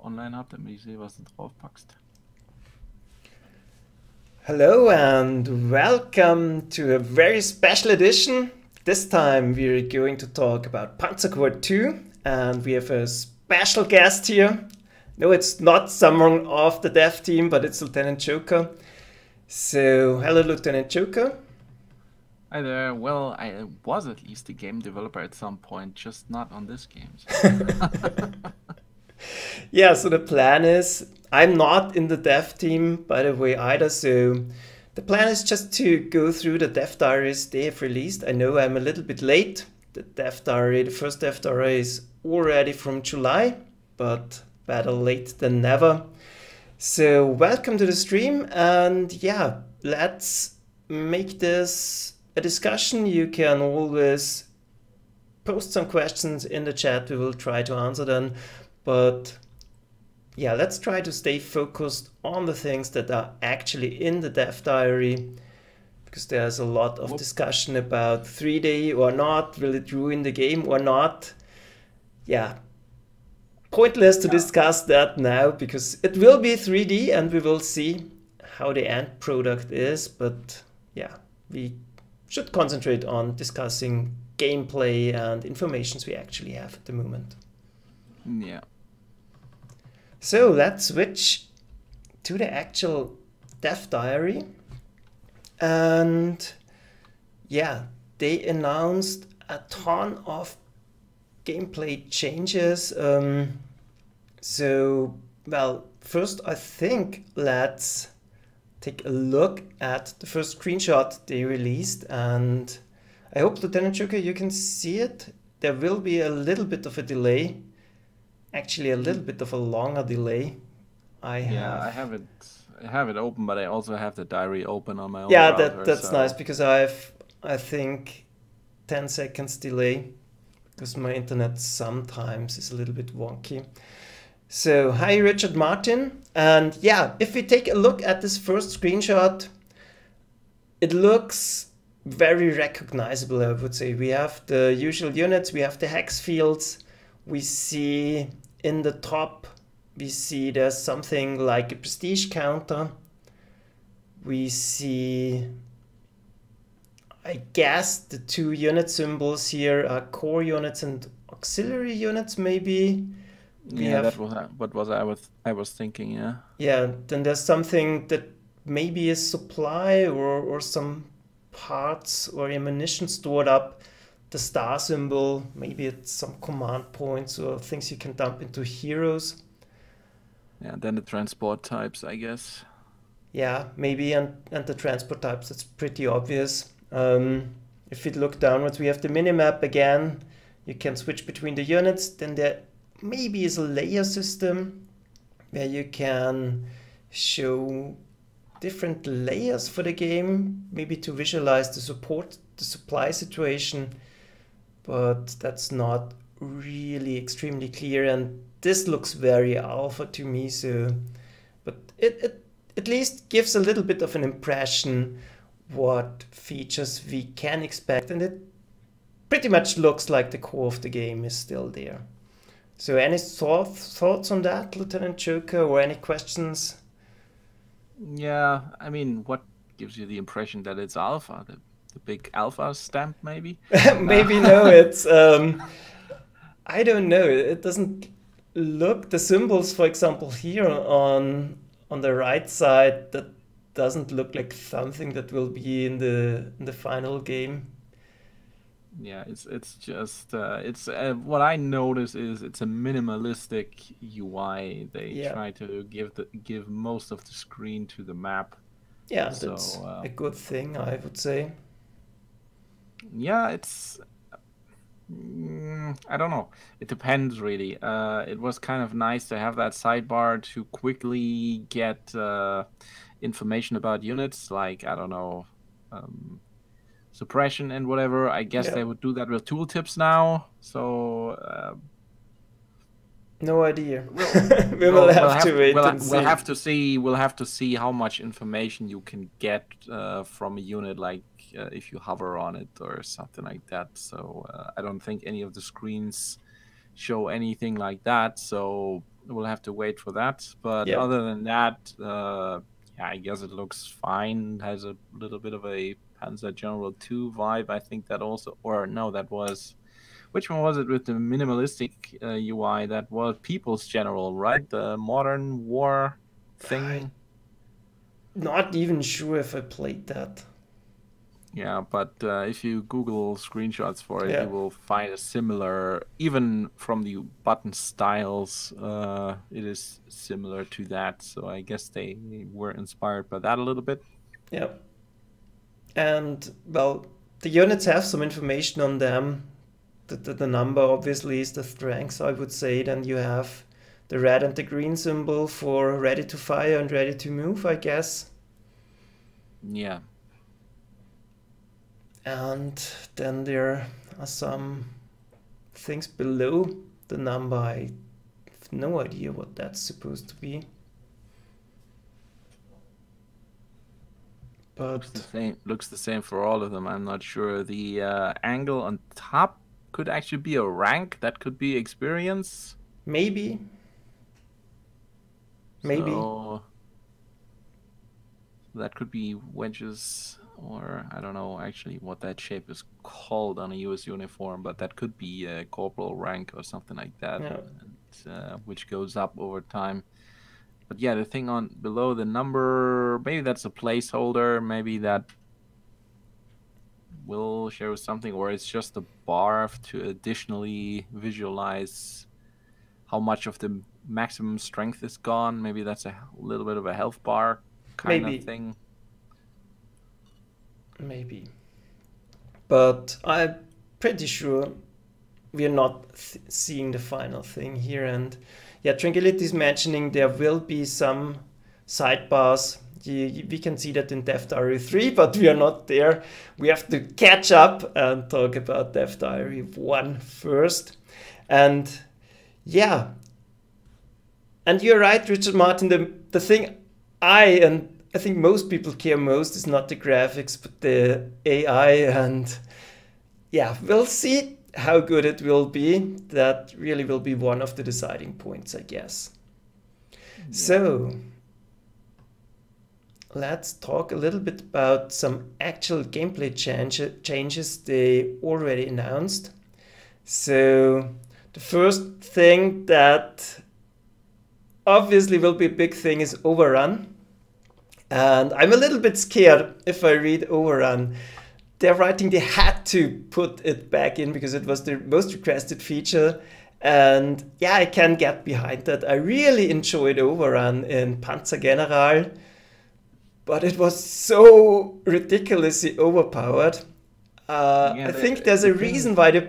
online habe, damit ich sehe, was du draufpackst. Hello and welcome to a very special edition. This time we're going to talk about Panzer 2 and we have a special guest here. No, it's not someone of the dev team, but it's Lieutenant Joker. So, hello Lieutenant Joker. Hi there. Well, I was at least a game developer at some point, just not on this game. Yeah, so the plan is, I'm not in the dev team, by the way, either, so the plan is just to go through the dev diaries they have released. I know I'm a little bit late. The first dev diary is already from July, but better late than never. So welcome to the stream, and yeah, let's make this a discussion. You can always post some questions in the chat. We will try to answer them. But yeah, let's try to stay focused on the things that are actually in the dev diary, because there's a lot of discussion about 3D or not. Will it ruin the game or not? Yeah, pointless to discuss that now, because it will be 3D and we will see how the end product is. But yeah, we should concentrate on discussing gameplay and informations we actually have at the moment. Yeah. So let's switch to the actual dev diary. And yeah, they announced a ton of gameplay changes. Well, first I think let's take a look at the first screenshot they released. And I hope, Lieutenant Joker, you can see it. There will be a little bit of a delay. Actually, a little bit of a longer delay. I have it open, but I also have the diary open on my own browser. That's so. nice, because I think 10 seconds delay, because my internet sometimes is a little bit wonky. So hi Richard Martin, and yeah, if we take a look at this first screenshot, it looks very recognizable, I would say. We have the usual units, we have the hex fields. We see in the top, we see there's something like a prestige counter. We see, I guess, the two unit symbols here are core units and auxiliary units, maybe. That was I was thinking, yeah. Yeah, then there's something that maybe is supply or some parts or ammunition stored up. The star symbol, maybe it's some command points or things you can dump into heroes. Yeah, then the transport types, I guess. Yeah, maybe, and the transport types, that's pretty obvious. If we look downwards, we have the minimap again. You can switch between the units. Then there maybe is a layer system where you can show different layers for the game, maybe to visualize the supply situation. But that's not really extremely clear, and this looks very alpha to me. So, but it at least gives a little bit of an impression what features we can expect, and it pretty much looks like the core of the game is still there. So, any thoughts on that, Lieutenant Joker, or any questions? Yeah, I mean, what gives you the impression that it's alpha? The big alpha stamp, maybe? Maybe no, it's I don't know. It doesn't look, the symbols, for example, here on the right side, that doesn't look like something that will be in the final game. Yeah, it's just what I notice is it's a minimalistic UI. They try to give most of the screen to the map. Yeah, so, that's a good thing, I would say. Yeah, it's I don't know. It depends, really. It was kind of nice to have that sidebar to quickly get information about units, like, I don't know, suppression and whatever. I guess they would do that with tooltips now. So no idea. we will have to wait and see. We'll have to see how much information you can get from a unit, like if you hover on it or something like that. So I don't think any of the screens show anything like that. So we'll have to wait for that. But Yeah. other than that, yeah, I guess it looks fine. It has a little bit of a Panzer General 2 vibe. I think that also, or no, that was, which one was it with the minimalistic UI? That was People's General, right? The modern war thing. Not even sure if I played that. Yeah, but if you Google screenshots for it, Yeah. you will find a similar, even from the button styles, it is similar to that. So I guess they were inspired by that a little bit. Yeah. And, well, the units have some information on them. The number obviously is the strength, I would say. Then you have the red and the green symbol for ready to fire and ready to move, I guess. Yeah. And then there are some things below the number. I have no idea what that's supposed to be. But looks the same for all of them. I'm not sure. The angle on top could actually be a rank. That could be experience. maybe. Maybe. So that could be wedges, or I don't know actually what that shape is called on a US uniform, but that could be a corporal rank or something like that, Yeah. and, which goes up over time. But yeah, the thing on below the number, maybe that's a placeholder, maybe that will show something, or it's just a bar to additionally visualize how much of the maximum strength is gone. Maybe that's a little bit of a health bar kind Maybe. of thing. Maybe. But I'm pretty sure we're not seeing the final thing here. And yeah, Tranquility is mentioning there will be some sidebars. We can see that in Death Diary 3, but we are not there. We have to catch up and talk about Death Diary 1 first. And yeah, and you're right, Richard Martin. The thing I think most people care most is not the graphics, but the AI. And yeah, we'll see how good it will be. That really will be one of the deciding points, I guess. Yeah. So let's talk a little bit about some actual gameplay changes they already announced. So the first thing that obviously will be a big thing is Overrun. And I'm a little bit scared if I read Overrun. They're writing they had to put it back in because it was the most requested feature. And yeah, I can get behind that. I really enjoyed Overrun in Panzer General, but it was so ridiculously overpowered. I think there's a reason why they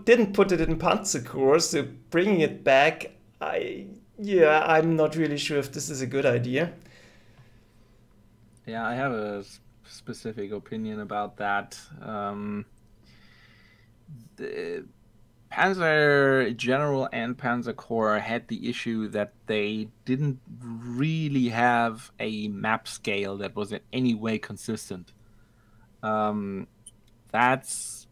didn't put it in Panzer Corps, so bringing it back, I'm not really sure if this is a good idea. Yeah, I have a specific opinion about that. The Panzer General and Panzer Corps had the issue that they didn't really have a map scale that was in any way consistent. That's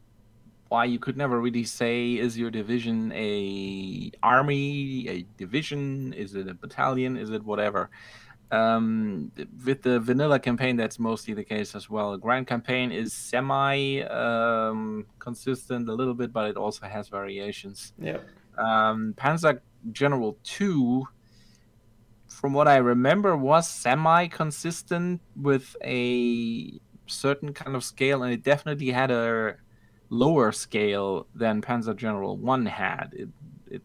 why you could never really say, is your division a army, a division, is it a battalion, is it whatever. With the vanilla campaign, that's mostly the case as well. Grand campaign is semi consistent a little bit, but it also has variations. Yeah. Panzer General 2, from what I remember, was semi consistent with a certain kind of scale, and it definitely had a lower scale than Panzer General 1 had. It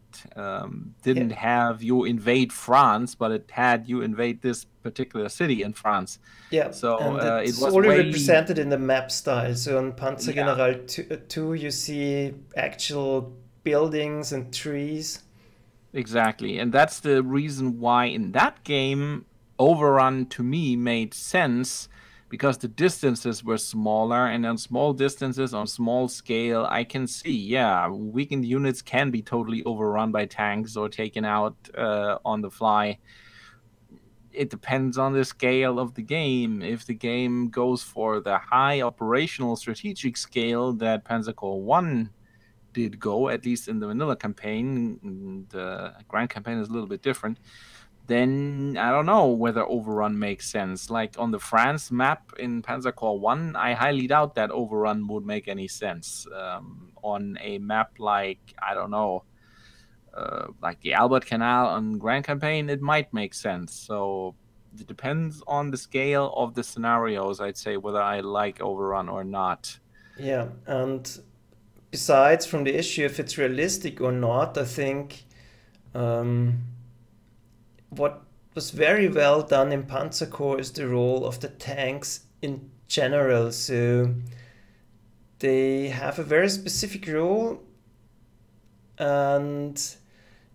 didn't have you invade France, but it had you invade this particular city in France. Yeah, so and it's only represented in the map style. So on Panzer General 2, you see actual buildings and trees. Exactly, and that's the reason why in that game, Overrun to me made sense, because the distances were smaller, and on small distances, on small scale, I can see, yeah, weakened units can be totally overrun by tanks or taken out on the fly. It depends on the scale of the game. If the game goes for the high operational strategic scale that Panzer Corps 1 did go, at least in the vanilla campaign, and the grand campaign is a little bit different, then I don't know whether overrun makes sense. Like on the France map in Panzer Corps 1, I highly doubt that overrun would make any sense. On a map like, I don't know, like the Albert Canal on Grand Campaign, it might make sense. So it depends on the scale of the scenarios, I'd say, whether I like overrun or not. Yeah, and besides from the issue if it's realistic or not, I think what was very well done in Panzer Corps is the role of the tanks in general. So they have a very specific role, and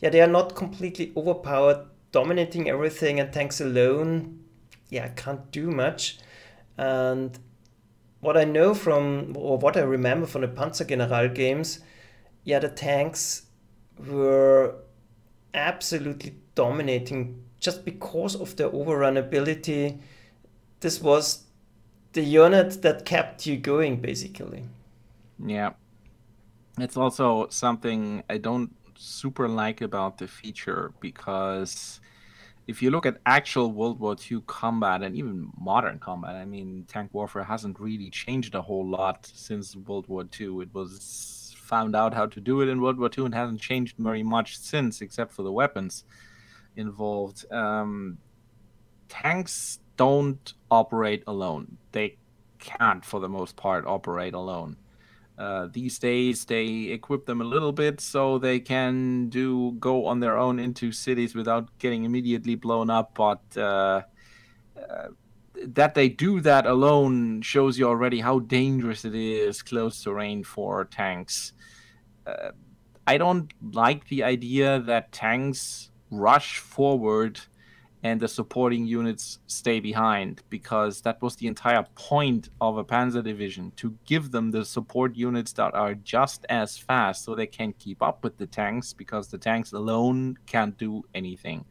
yeah, they are not completely overpowered, dominating everything, and tanks alone, yeah, can't do much. And what I know from, or what I remember from the Panzergeneral games, yeah, the tanks were absolutely dominating just because of their overrun ability. This was the unit that kept you going, basically. Yeah. It's also something I don't super like about the feature, because if you look at actual World War II combat and even modern combat, I mean, tank warfare hasn't really changed a whole lot since World War II. It was found out how to do it in World War II and hasn't changed very much since, except for the weapons involved. Tanks don't operate alone. They can't, for the most part, operate alone. These days, they equip them a little bit so they can go on their own into cities without getting immediately blown up. But that they do that alone shows you already how dangerous it is close terrain for tanks. I don't like the idea that tanks rush forward and the supporting units stay behind, because that was the entire point of a Panzer division, to give them the support units that are just as fast so they can keep up with the tanks, because the tanks alone can't do anything.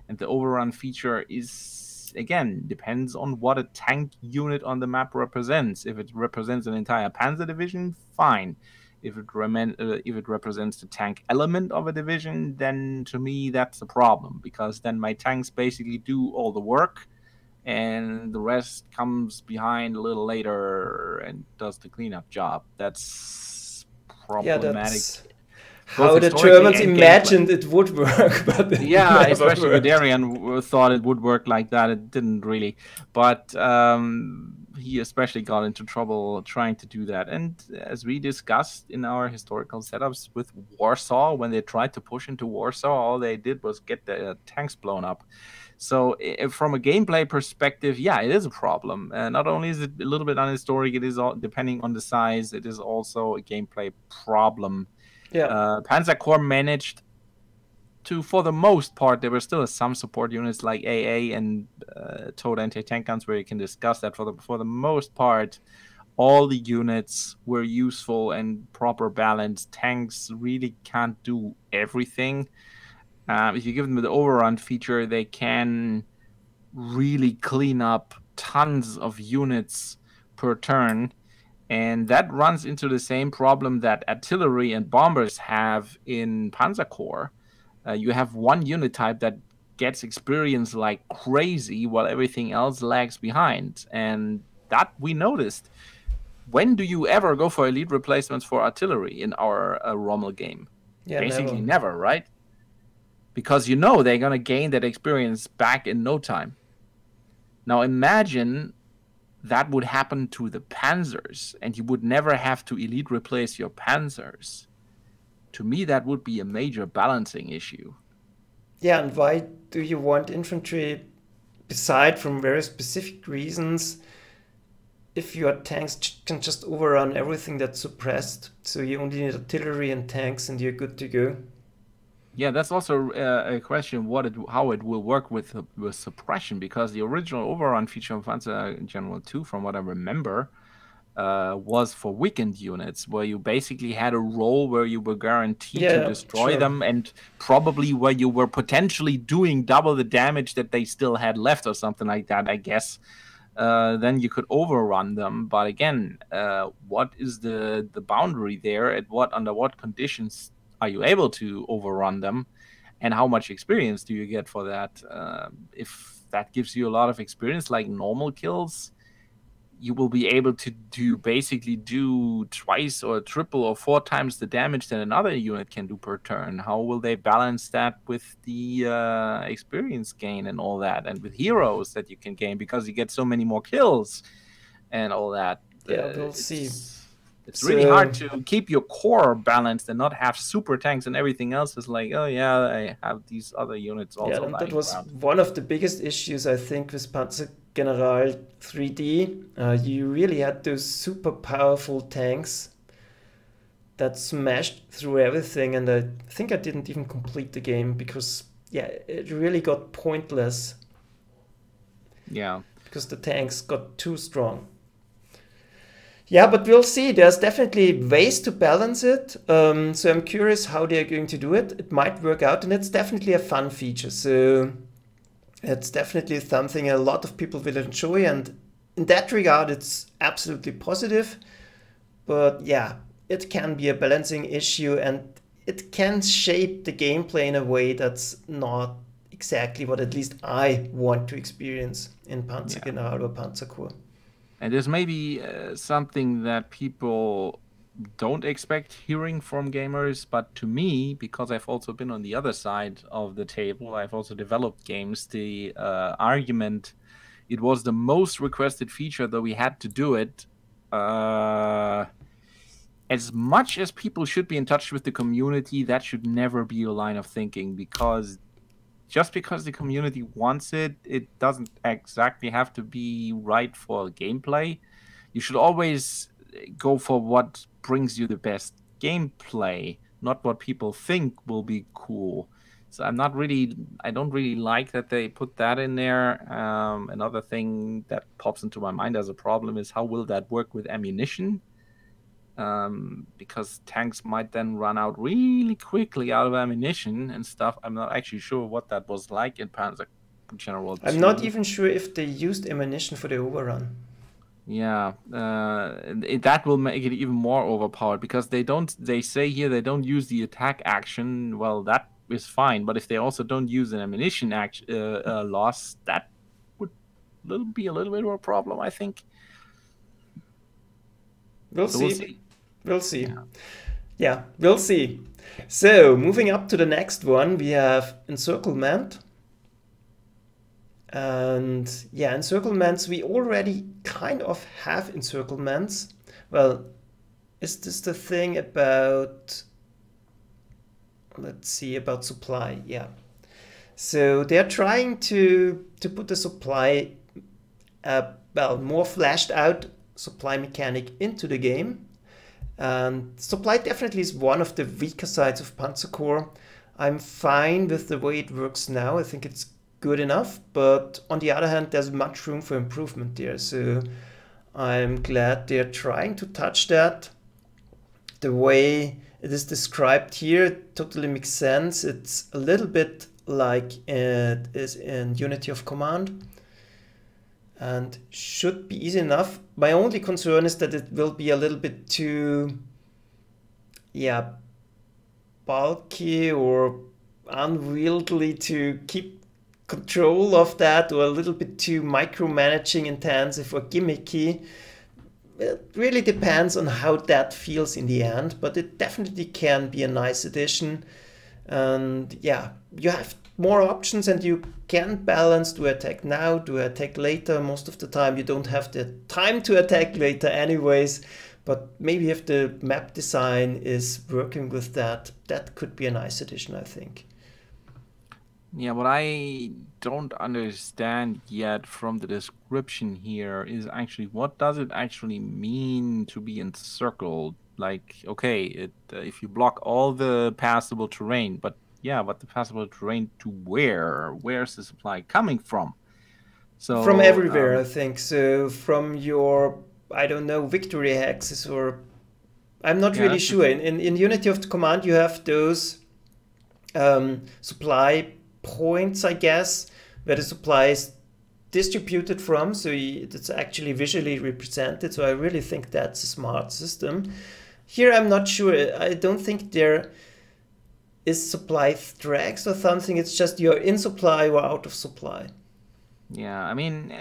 And the overrun feature is, again, depends on what a tank unit on the map represents. If it represents an entire Panzer division, fine. If it represents the tank element of a division, then to me that's a problem, because then my tanks basically do all the work and the rest comes behind a little later and does the cleanup job. That's problematic. Yeah, that's how the Germans imagined it would work. But yeah, especially Guderian thought it would work like that. It didn't really. But he especially got into trouble trying to do that. And as we discussed in our historical setups with Warsaw, when they tried to push into Warsaw, all they did was get the tanks blown up. So from a gameplay perspective, yeah, it is a problem. Not only is it a little bit unhistoric, it is all, depending on the size, it is also a gameplay problem. Yeah. Panzer Corps managed to, for the most part, there were still some support units like AA and towed anti-tank guns where you can discuss that. For the most part, all the units were useful and proper balanced. Tanks really can't do everything. If you give them the overrun feature, they can really clean up tons of units per turn. And that runs into the same problem that artillery and bombers have in Panzer Corps. You have one unit type that gets experience like crazy while everything else lags behind. And that we noticed. When do you ever go for elite replacements for artillery in our Rommel game? Yeah, basically never, right? Because you know they're going to gain that experience back in no time. Now imagine that would happen to the Panzers, and you would never have to elite replace your Panzers. To me, that would be a major balancing issue. Yeah, and why do you want infantry, beside from very specific reasons, if your tanks can just overrun everything that's suppressed? So you only need artillery and tanks and you're good to go. Yeah, that's also a question how it will work with suppression, because the original overrun feature of Panzer General 2, from what I remember, was for weakened units, where you basically had a role where you were guaranteed to destroy them, and probably where you were potentially doing double the damage that they still had left or something like that, I guess. then you could overrun them. But again, what is the boundary there? Under what conditions are you able to overrun them, and how much experience do you get for that? If that gives you a lot of experience, like normal kills, you will be able to basically do twice or triple or 4 times the damage that another unit can do per turn. How will they balance that with the experience gain and all that, and with heroes that you can gain because you get so many more kills and all that? Yeah, we'll see. It's really hard to keep your core balanced and not have super tanks and everything else is like, oh yeah, I have these other units also. Yeah, that was one of the biggest issues, I think, with Panzer General 3D. You really had those super powerful tanks that smashed through everything, and I think I didn't even complete the game because, yeah, it really got pointless. Yeah. Because the tanks got too strong. Yeah, but we'll see. There's definitely ways to balance it. So I'm curious how they're going to do it. It might work out, and it's definitely a fun feature. So it's definitely something a lot of people will enjoy. And in that regard, it's absolutely positive. But yeah, it can be a balancing issue, and it can shape the gameplay in a way that's not exactly what at least I want to experience in Panzer General or Panzer Corps. And there's maybe something that people don't expect hearing from gamers, but to me, because I've also been on the other side of the table, I've also developed games, the argument, it was the most requested feature, though we had to do it. As much as people should be in touch with the community, that should never be a line of thinking, because just because the community wants it, it doesn't exactly have to be right for gameplay. You should always go for what brings you the best gameplay, not what people think will be cool. So I don't really like that they put that in there. Another thing that pops into my mind as a problem is how will that work with ammunition? Because tanks might then run out really quickly out of ammunition and stuff. I'm not actually sure what that was like in Panzer General 2. I'm not even sure if they used ammunition for the overrun. Yeah, that will make it even more overpowered, because they say here they don't use the attack action. Well, that is fine, but if they also don't use an ammunition loss, that would be a little bit of a problem, I think. We'll see. We'll see. Yeah, we'll see. So, moving up to the next one, we have Encirclement. And yeah, Encirclements, we already kind of have Encirclements. Well, is this the thing about, let's see, about supply? Yeah. So they're trying to put the supply, more fleshed out supply mechanic into the game. And supply definitely is one of the weaker sides of Panzer Corps. I'm fine with the way it works now. I think it's good enough, but on the other hand, there's much room for improvement there. So I'm glad they're trying to touch that. The way it is described here totally makes sense. It's a little bit like it is in Unity of Command, and should be easy enough. My only concern is that it will be a little bit too, bulky or unwieldy to keep control of that, or a little bit too micromanaging, intensive, or gimmicky. It really depends on how that feels in the end, but it definitely can be a nice addition. And yeah, you have more options, and you can balance, do I attack now, do I attack later. Most of the time you don't have the time to attack later anyways, but maybe if the map design is working with that, that could be a nice addition, I think. Yeah, what I don't understand yet from the description here is actually, what does it actually mean to be encircled? Like, okay, if you block all the passable terrain, but yeah, but the passable terrain to where? Where's the supply coming from? So from everywhere, I think. So from your, I don't know, victory hexes, or I'm not really sure. In Unity of Command, you have those supply points, I guess, where the supplies distributed from, so it's actually visually represented. So I really think that's a smart system. Here I'm not sure. I don't think there is supply tracks or something. It's just you're in supply or out of supply. Yeah, I mean,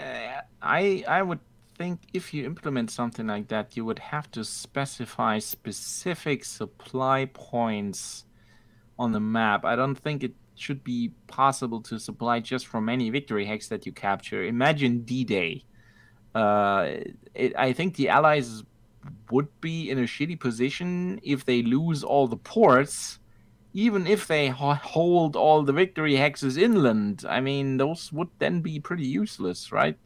I would think if you implement something like that, you would have to specify specific supply points on the map. I don't think it should be possible to supply just from any victory hex that you capture. Imagine D-Day. I think the Allies would be in a shitty position if they lose all the ports, even if they hold all the victory hexes inland. I mean, those would then be pretty useless, right?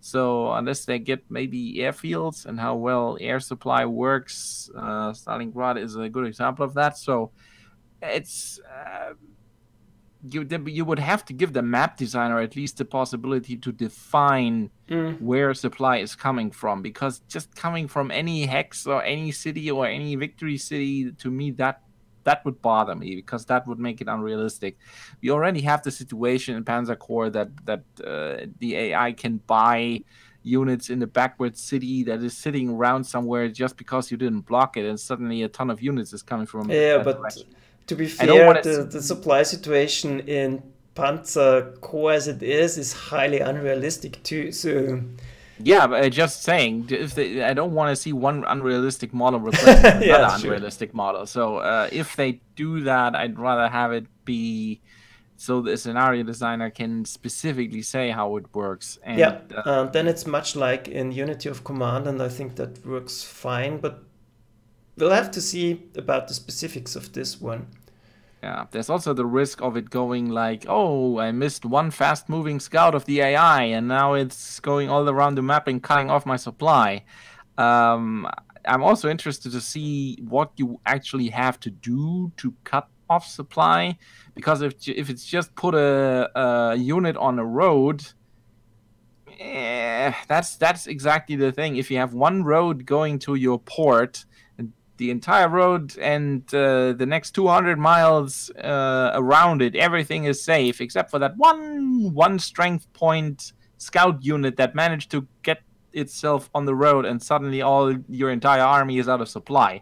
So unless they get maybe airfields, and how well air supply works, Stalingrad is a good example of that. So it's you would have to give the map designer at least the possibility to define where supply is coming from, because just coming from any hex or any city or any victory city, to me that would bother me, because that would make it unrealistic. We already have the situation in Panzer Corps that the AI can buy units in the backward city that is sitting around somewhere just because you didn't block it, and suddenly a ton of units is coming from that direction. To be fair, the supply situation in Panzer Corps as it is highly unrealistic too. So yeah, but just saying, I don't want to see one unrealistic model replace another unrealistic model. So if they do that, I'd rather have it be so the scenario designer can specifically say how it works. And, then it's much like in Unity of Command, and I think that works fine. But we'll have to see about the specifics of this one. Yeah, there's also the risk of it going like, oh, I missed one fast-moving scout of the AI, and now it's going all around the map and cutting off my supply. I'm also interested to see what you actually have to do to cut off supply, because if it's just put a unit on a road, that's exactly the thing. If you have one road going to your port, the entire road and the next 200 miles around it, everything is safe except for that one strength point scout unit that managed to get itself on the road, and suddenly your entire army is out of supply.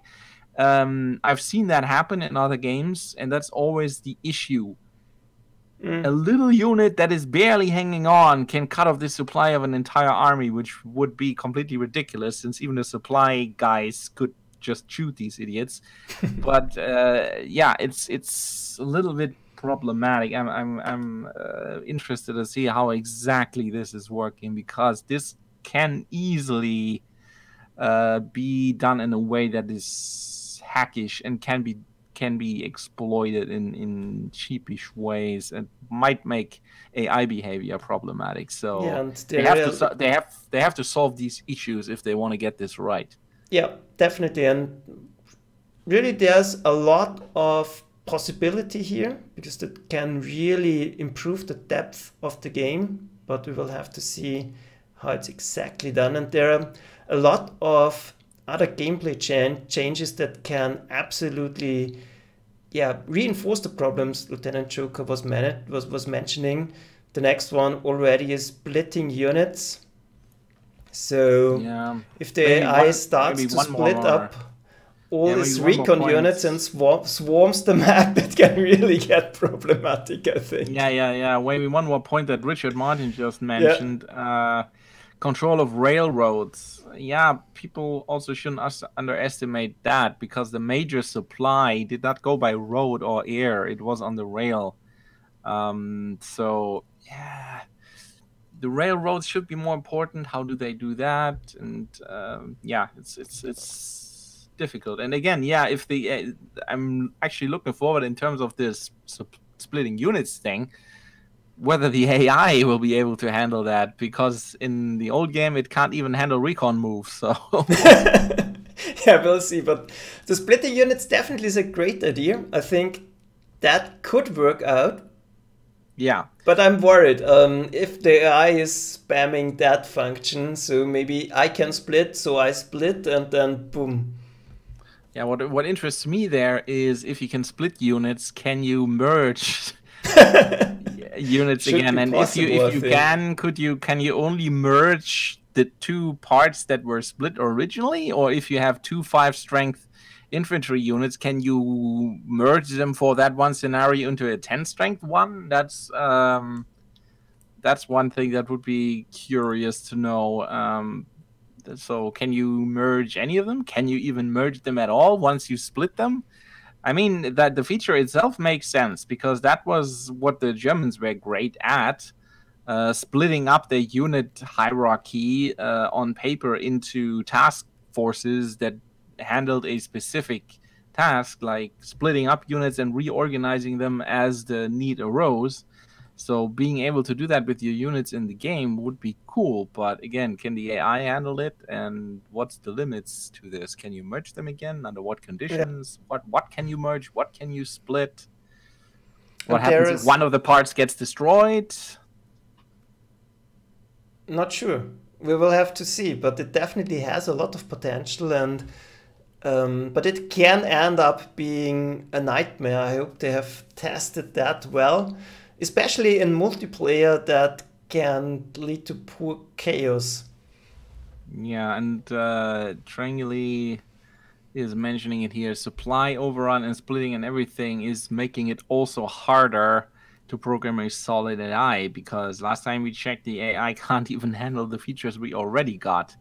I've seen that happen in other games, and that's always the issue. A little unit that is barely hanging on can cut off the supply of an entire army, which would be completely ridiculous, since even the supply guys could just shoot these idiots. But yeah, it's a little bit problematic. I'm interested to see how exactly this is working, because this can easily be done in a way that is hackish and can be exploited in cheapish ways, and might make AI behavior problematic. So yeah, they have to solve these issues if they want to get this right. Yeah, definitely. And really there's a lot of possibility here, because that can really improve the depth of the game, but we will have to see how it's exactly done. And there are a lot of other gameplay changes that can absolutely reinforce the problems Lieutenant Joker was mentioning. The next one already is splitting units. So if the AI starts to split up all these recon units and swarms the map, it can really get problematic, I think. Yeah. Maybe one more point that Richard Martin just mentioned. Control of railroads. Yeah, people also shouldn't underestimate that, because the major supply did not go by road or air. It was on the rail. So, yeah. The railroads should be more important. How do they do that? And yeah, it's difficult. And again, yeah, if I'm actually looking forward in terms of this splitting units thing, whether the AI will be able to handle that, because in the old game it can't even handle recon moves. So yeah, we'll see. But the splitting units definitely is a great idea. I think that could work out. Yeah, but I'm worried if the AI is spamming that function, so maybe I can split, so I split, and then boom. Yeah, what interests me there is, if you can split units, can you merge units Should again. be And possible, if you can, can you only merge the two parts that were split originally, or if you have two 5-strength infantry units, can you merge them for that one scenario into a 10-strength one? That's one thing that would be curious to know. So can you merge any of them? Can you even merge them at all once you split them? I mean, that the feature itself makes sense because that was what the Germans were great at, splitting up the unit hierarchy on paper into task forces that handled a specific task, like splitting up units and reorganizing them as the need arose. So being able to do that with your units in the game would be cool, but again, can the AI handle it? And what's the limits to this? Can you merge them again? Under what conditions? What can you merge? What can you split? What happens if one of the parts gets destroyed? Not sure. We will have to see, but it definitely has a lot of potential, and but it can end up being a nightmare. I hope they have tested that well. Especially in multiplayer, that can lead to poor chaos. Yeah, and Trianguli is mentioning it here. Supply overrun and splitting and everything is making it also harder to program a solid AI, because last time we checked, the AI can't even handle the features we already got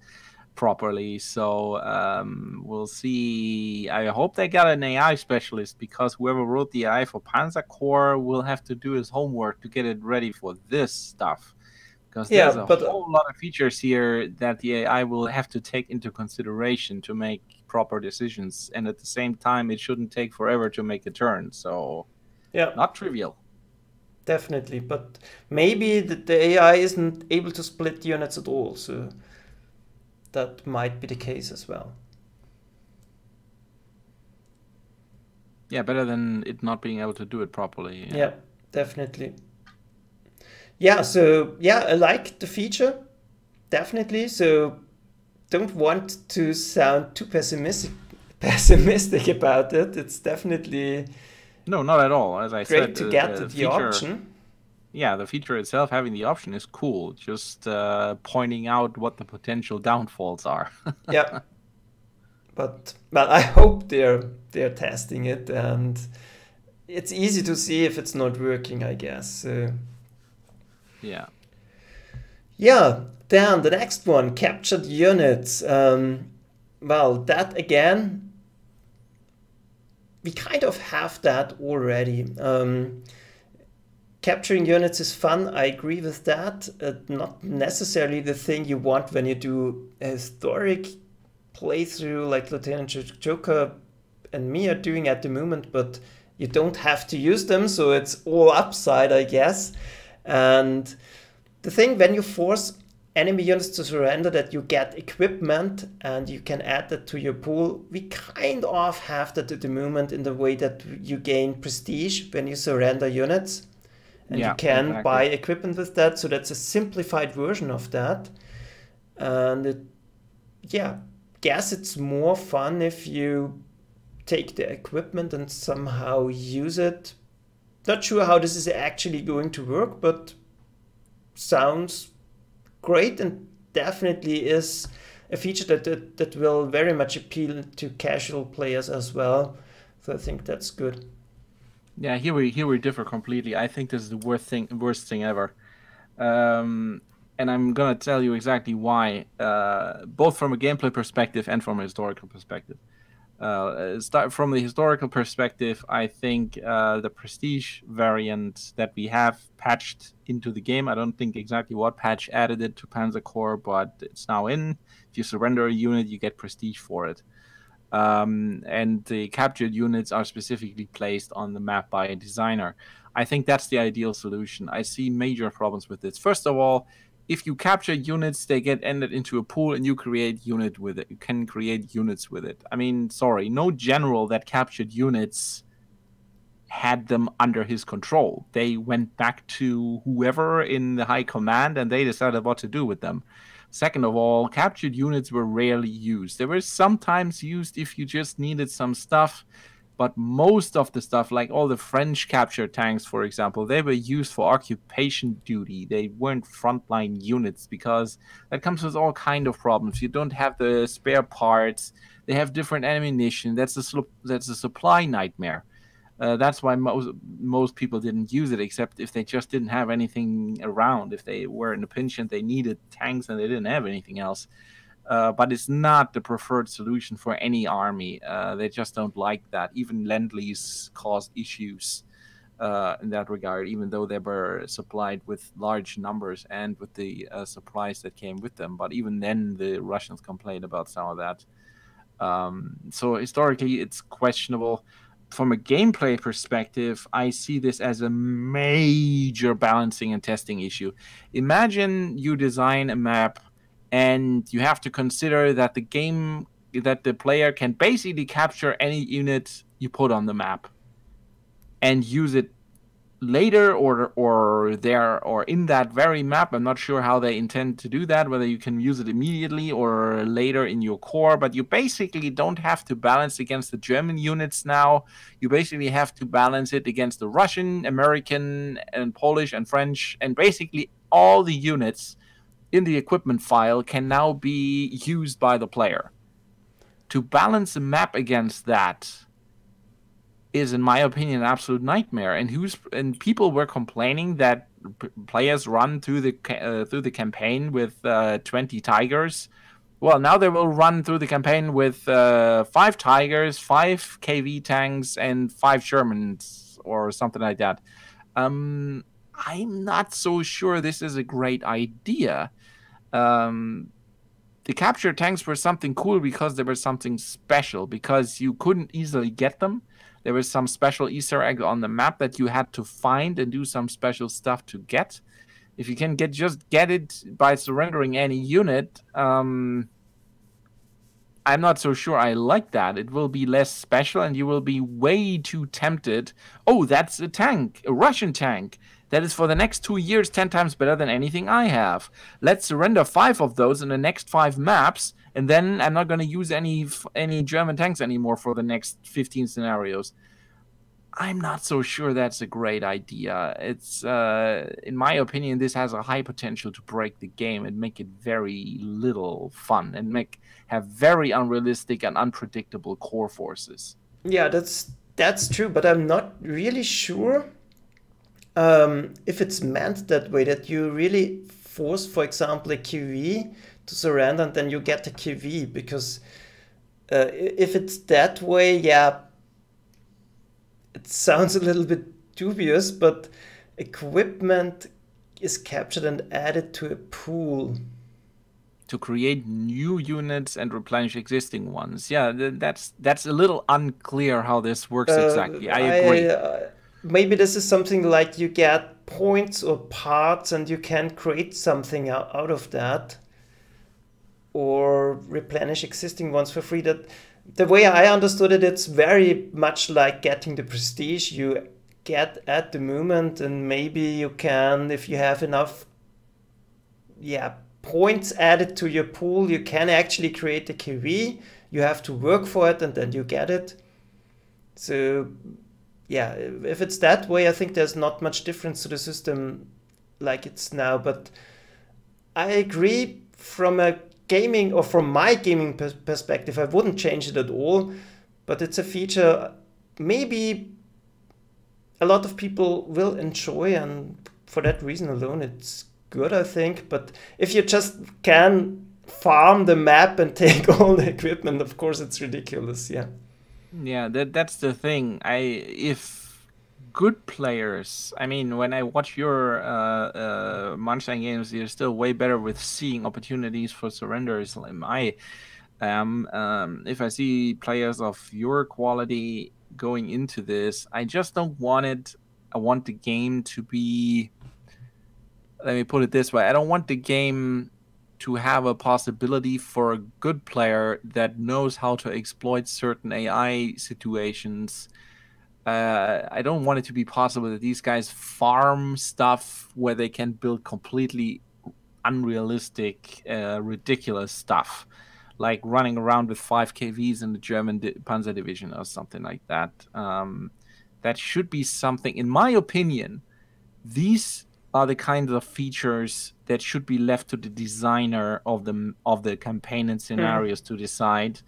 properly. So we'll see. I hope they got an AI specialist, because whoever wrote the AI for Panzer Corps will have to do his homework to get it ready for this stuff, because there's a whole lot of features here that the AI will have to take into consideration to make proper decisions, and at the same time it shouldn't take forever to make a turn. So yeah, not trivial. Definitely, but maybe the AI isn't able to split units at all, so that might be the case as well. Yeah, better than it not being able to do it properly. Yeah, definitely. Yeah, so yeah, I like the feature, definitely. So don't want to sound too pessimistic about it. It's definitely no, not at all. As I said, great to get the feature, option. Yeah, the feature itself, having the option, is cool. Just pointing out what the potential downfalls are. Yeah, but I hope they're testing it, and it's easy to see if it's not working, I guess. Yeah. Yeah. Then the next one, captured units. Well, that again, we kind of have that already. Capturing units is fun, I agree with that. Not necessarily the thing you want when you do a historic playthrough like Lieutenant Joker and me are doing at the moment, but you don't have to use them, so it's all upside, I guess. And the thing, when you force enemy units to surrender, that you get equipment and you can add that to your pool. We kind of have that at the moment in the way that you gain prestige when you surrender units. And you can buy equipment with that, so that's a simplified version of that. And guess it's more fun if you take the equipment and somehow use it. Not sure how this is actually going to work, but sounds great, and definitely is a feature that will very much appeal to casual players as well. So I think that's good. Yeah, here we differ completely. I think this is the worst thing ever, and I'm gonna tell you exactly why, both from a gameplay perspective and from a historical perspective. Start from the historical perspective. I think the prestige variant that we have patched into the game. I don't think exactly what patch added it to Panzer Corps, but it's now in. If you surrender a unit, you get prestige for it. And the captured units are specifically placed on the map by a designer. I think that's the ideal solution. I see major problems with this. First of all, if you capture units, they get entered into a pool and you create unit with it. You can create units with it. I mean, sorry, no general that captured units had them under his control. They went back to whoever in the high command and they decided what to do with them. Second of all, captured units were rarely used. They were sometimes used if you just needed some stuff, But most of the stuff, like all the French capture tanks, for example, they were used for occupation duty. They weren't frontline units, because that comes with all kind of problems. You don't have the spare parts. They have different ammunition. That's a supply nightmare. That's why most people didn't use it, except if they just didn't have anything around. If they were in a pinch and they needed tanks and they didn't have anything else. But it's not the preferred solution for any army. They just don't like that. Even Lend-Lease caused issues in that regard, even though they were supplied with large numbers and with the supplies that came with them. But even then, the Russians complained about some of that. So historically, it's questionable. From a gameplay perspective, I see this as a major balancing and testing issue. Imagine you design a map and you have to consider that the player can basically capture any unit you put on the map and use it later or there or in that very map. I'm not sure how they intend to do that, whether you can use it immediately or later in your core, but you basically don't have to balance against the German units now. You basically have to balance it against the Russian, American, and Polish and French, and basically all the units in the equipment file can now be used by the player. To balance a map against that is, in my opinion, an absolute nightmare. And people were complaining that players run through the campaign with 20 Tigers. Well, now they will run through the campaign with 5 Tigers, 5 KV tanks, and 5 Shermans or something like that. I'm not so sure this is a great idea. The capture tanks were something cool because they were something special, because you couldn't easily get them. There was some special Easter egg on the map that you had to find and do some special stuff to get. If you can just get it by surrendering any unit, I'm not so sure I like that. It will be less special and you will be way too tempted. Oh, that's a tank, a Russian tank. That is for the next 2 years 10 times better than anything I have. Let's surrender 5 of those in the next 5 maps, and then I'm not going to use any German tanks anymore for the next 15 scenarios. I'm not so sure that's a great idea. It's, in my opinion, this has a high potential to break the game and make it very little fun and have very unrealistic and unpredictable core forces. Yeah, that's true, but I'm not really sure if it's meant that way, that you really force, for example, a QV to surrender and then you get a QV, because if it's that way, yeah, it sounds a little bit dubious, but equipment is captured and added to a pool. To create new units and replenish existing ones. Yeah, that's a little unclear how this works exactly. I agree. Maybe this is something like you get points or parts and you can create something out of that, or replenish existing ones for free. That the way I understood it, it's very much like getting the prestige you get at the moment, and maybe you can, if you have enough points added to your pool, you can actually create a QV. You have to work for it and then you get it. So yeah, if it's that way, I think there's not much difference to the system like it's now. But I agree, from a gaming, or from my gaming perspective, I wouldn't change it at all. But it's a feature maybe a lot of people will enjoy, and for that reason alone, it's good, I think. But if you just can farm the map and take all the equipment, of course, it's ridiculous. Yeah. Yeah, that's the thing. If good players, I mean, when I watch your Munchstein games, you're still way better with seeing opportunities for surrenders than I am. If I see players of your quality going into this, I just don't want it. I want the game to be, let me put it this way, I don't want the game to have a possibility for a good player that knows how to exploit certain AI situations. I don't want it to be possible that these guys farm stuff where they can build completely unrealistic, ridiculous stuff. like running around with 5 KVs in the German Panzer division or something like that. That should be something, in my opinion. These are the kinds of features that should be left to the designer of the campaign and scenarios to decide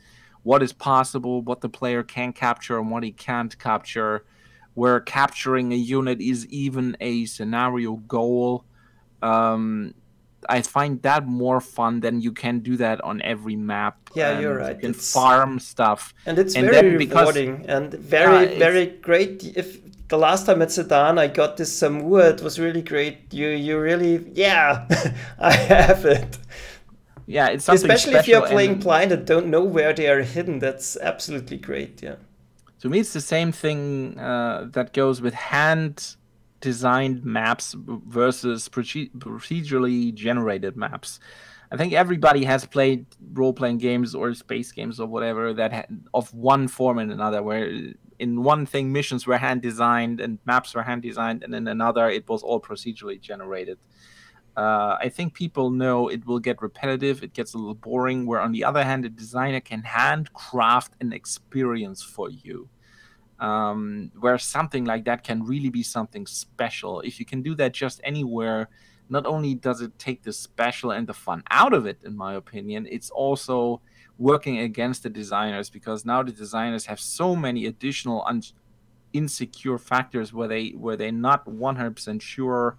what is possible, what the player can capture and what he can't capture, where capturing a unit is even a scenario goal. I find that more fun than you can do that on every map. Yeah, you're right. You can farm stuff. And it's very rewarding and very great. If the last time at Sedan I got this Samur, it was really great. You really, yeah, I have it. Yeah, it's something especially if you're playing blind and don't know where they are hidden. That's absolutely great, yeah. To me, it's the same thing that goes with hand-designed maps versus procedurally generated maps. I think everybody has played role-playing games or space games or whatever that of one form and another, where in one thing missions were hand-designed and maps were hand-designed, and in another it was all procedurally generated. I think people know it will get repetitive, it gets a little boring, where on the other hand, a designer can handcraft an experience for you. Where something like that can really be something special. If you can do that just anywhere, not only does it take the special and the fun out of it, in my opinion, it's also working against the designers, because now the designers have so many additional insecure factors where they're not 100% sure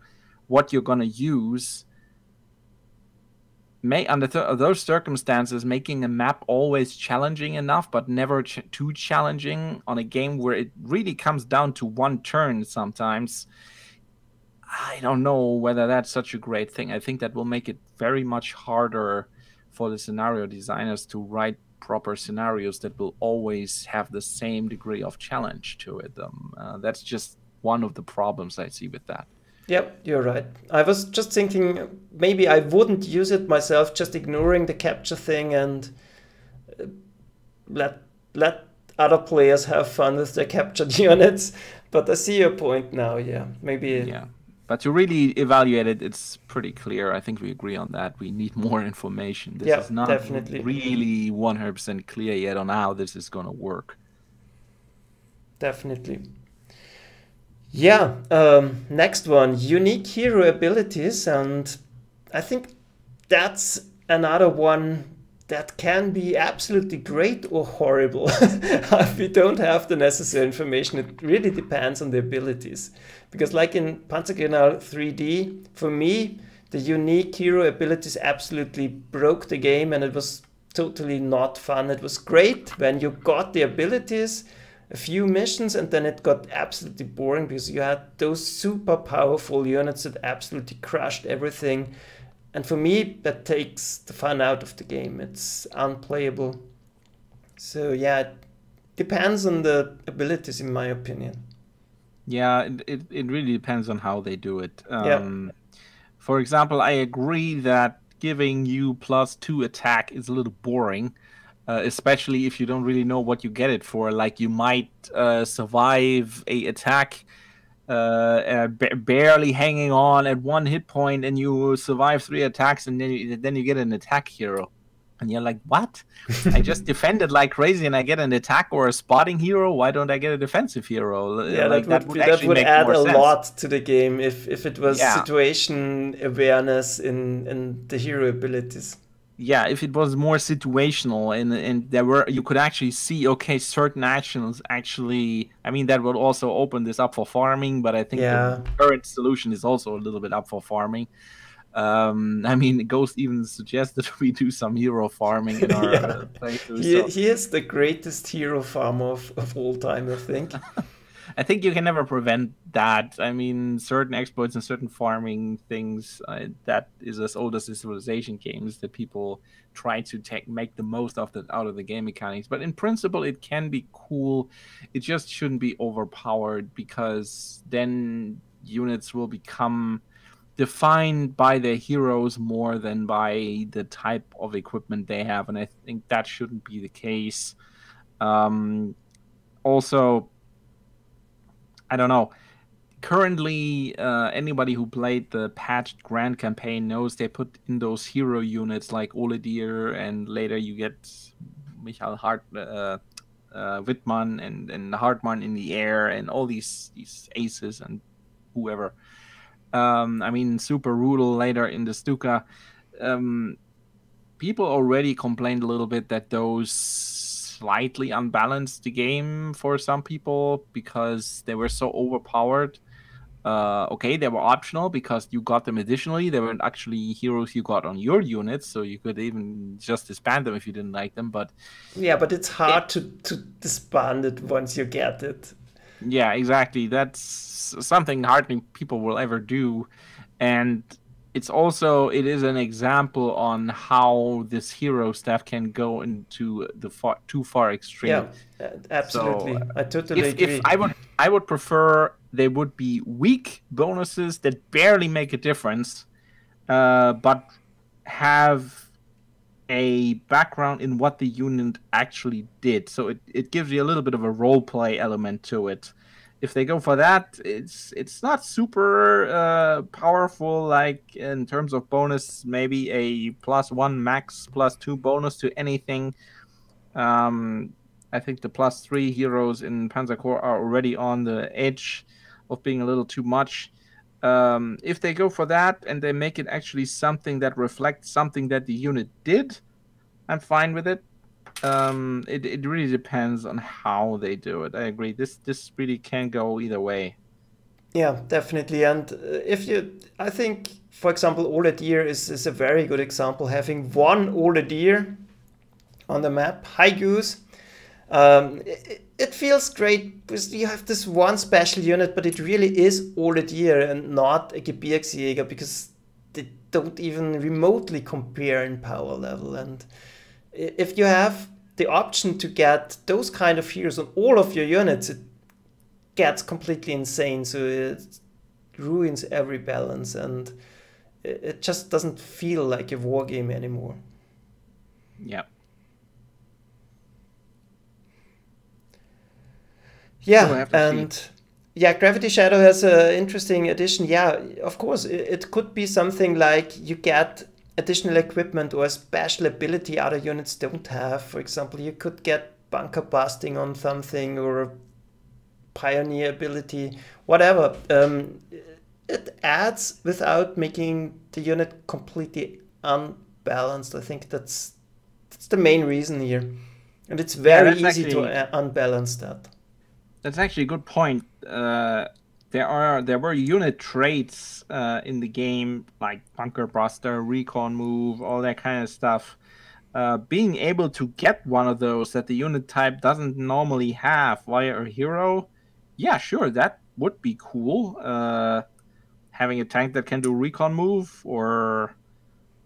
what you're going to use. Under those circumstances, making a map always challenging enough, but never too challenging on a game where it really comes down to one turn sometimes, I don't know whether that's such a great thing. I think that will make it very much harder for the scenario designers to write proper scenarios that will always have the same degree of challenge to it. That's just one of the problems I see with that. Yep, you're right. I was just thinking maybe I wouldn't use it myself, just ignoring the capture thing and let other players have fun with their captured units. But I see your point now, yeah. Maybe. Yeah, but to really evaluate it, it's pretty clear. I think we agree on that. We need more information. This is not definitely really 100% clear yet on how this is going to work. Definitely. Yeah, next one, unique hero abilities, and I think that's another one that can be absolutely great or horrible if we don't have the necessary information. It really depends on the abilities, because like in Panzer 3D, for me, the unique hero abilities absolutely broke the game, and it was totally not fun. It was great when you got the abilities, a few missions, and then it got absolutely boring because you had those super powerful units that absolutely crushed everything. And for me, that takes the fun out of the game. It's unplayable. So yeah, it depends on the abilities, in my opinion. Yeah, it really depends on how they do it. For example, I agree that giving you +2 attack is a little boring. Especially if you don't really know what you get it for. Like, you might survive a attack barely hanging on at 1 hit point, and you survive 3 attacks, and then you get an attack hero. And you're like, what? I just defended like crazy and I get an attack or a spotting hero? Why don't I get a defensive hero? Yeah, like, that would add a lot to the game if it was situation awareness in the hero abilities. Yeah, if it was more situational and you could actually see, okay, certain actions actually, I mean, that would also open this up for farming, but I think the current solution is also a little bit up for farming. I mean, Ghost even suggested we do some hero farming in our playthrough. He is the greatest hero farmer of all time, I think. I think you can never prevent that. I mean, certain exploits and certain farming things, that is as old as the Civilization games, that people try to make the most of out of the game mechanics. But in principle, it can be cool. It just shouldn't be overpowered, because then units will become defined by their heroes more than by the type of equipment they have, and I think that shouldn't be the case. Also, I don't know. currently, anybody who played the patched Grand Campaign knows they put in those hero units like Oledier, and later you get Michael Wittmann and Hartmann in the air, and all these aces and whoever. I mean, Super Rudel later in the Stuka. People already complained a little bit that those slightly unbalanced the game for some people because they were so overpowered. Okay, they were optional because you got them additionally. They weren't actually heroes you got on your units, so you could even just disband them if you didn't like them. But yeah, but it's hard to disband it once you get it. Yeah, exactly. That's something hardly people will ever do, and it is an example on how this hero stuff can go into the too far extreme. Yeah, absolutely. So, I totally agree. If I would prefer they would be weak bonuses that barely make a difference, but have a background in what the unit actually did. So it gives you a little bit of a role play element to it. If they go for that, it's not super powerful, like in terms of bonus, maybe a +1 max +2 bonus to anything. I think the +3 heroes in Panzer Corps are already on the edge of being a little too much. If they go for that and they make it actually something that reflects something that the unit did, I'm fine with it. It really depends on how they do it. I agree. This really can go either way. Yeah, definitely. And I think, for example, Oledier is a very good example. Having one Oledier on the map, High Goose, it feels great because you have this one special unit, but it really is Oledier and not a Gebirgsjäger because they don't even remotely compare in power level. And if you have the option to get those kind of heroes on all of your units, it gets completely insane. So it ruins every balance and it just doesn't feel like a war game anymore. Yeah. Yeah, and yeah, Gravity Shadow has an interesting addition. Yeah, of course, it could be something like you get additional equipment or a special ability other units don't have. For example, you could get bunker busting on something or a pioneer ability, whatever. It adds without making the unit completely unbalanced. I think that's the main reason here. And it's very easy to unbalance that. That's actually a good point. There were unit traits in the game like Bunker Buster, Recon Move, all that kind of stuff. Being able to get one of those that the unit type doesn't normally have via a hero, yeah, sure, that would be cool. Having a tank that can do Recon Move, or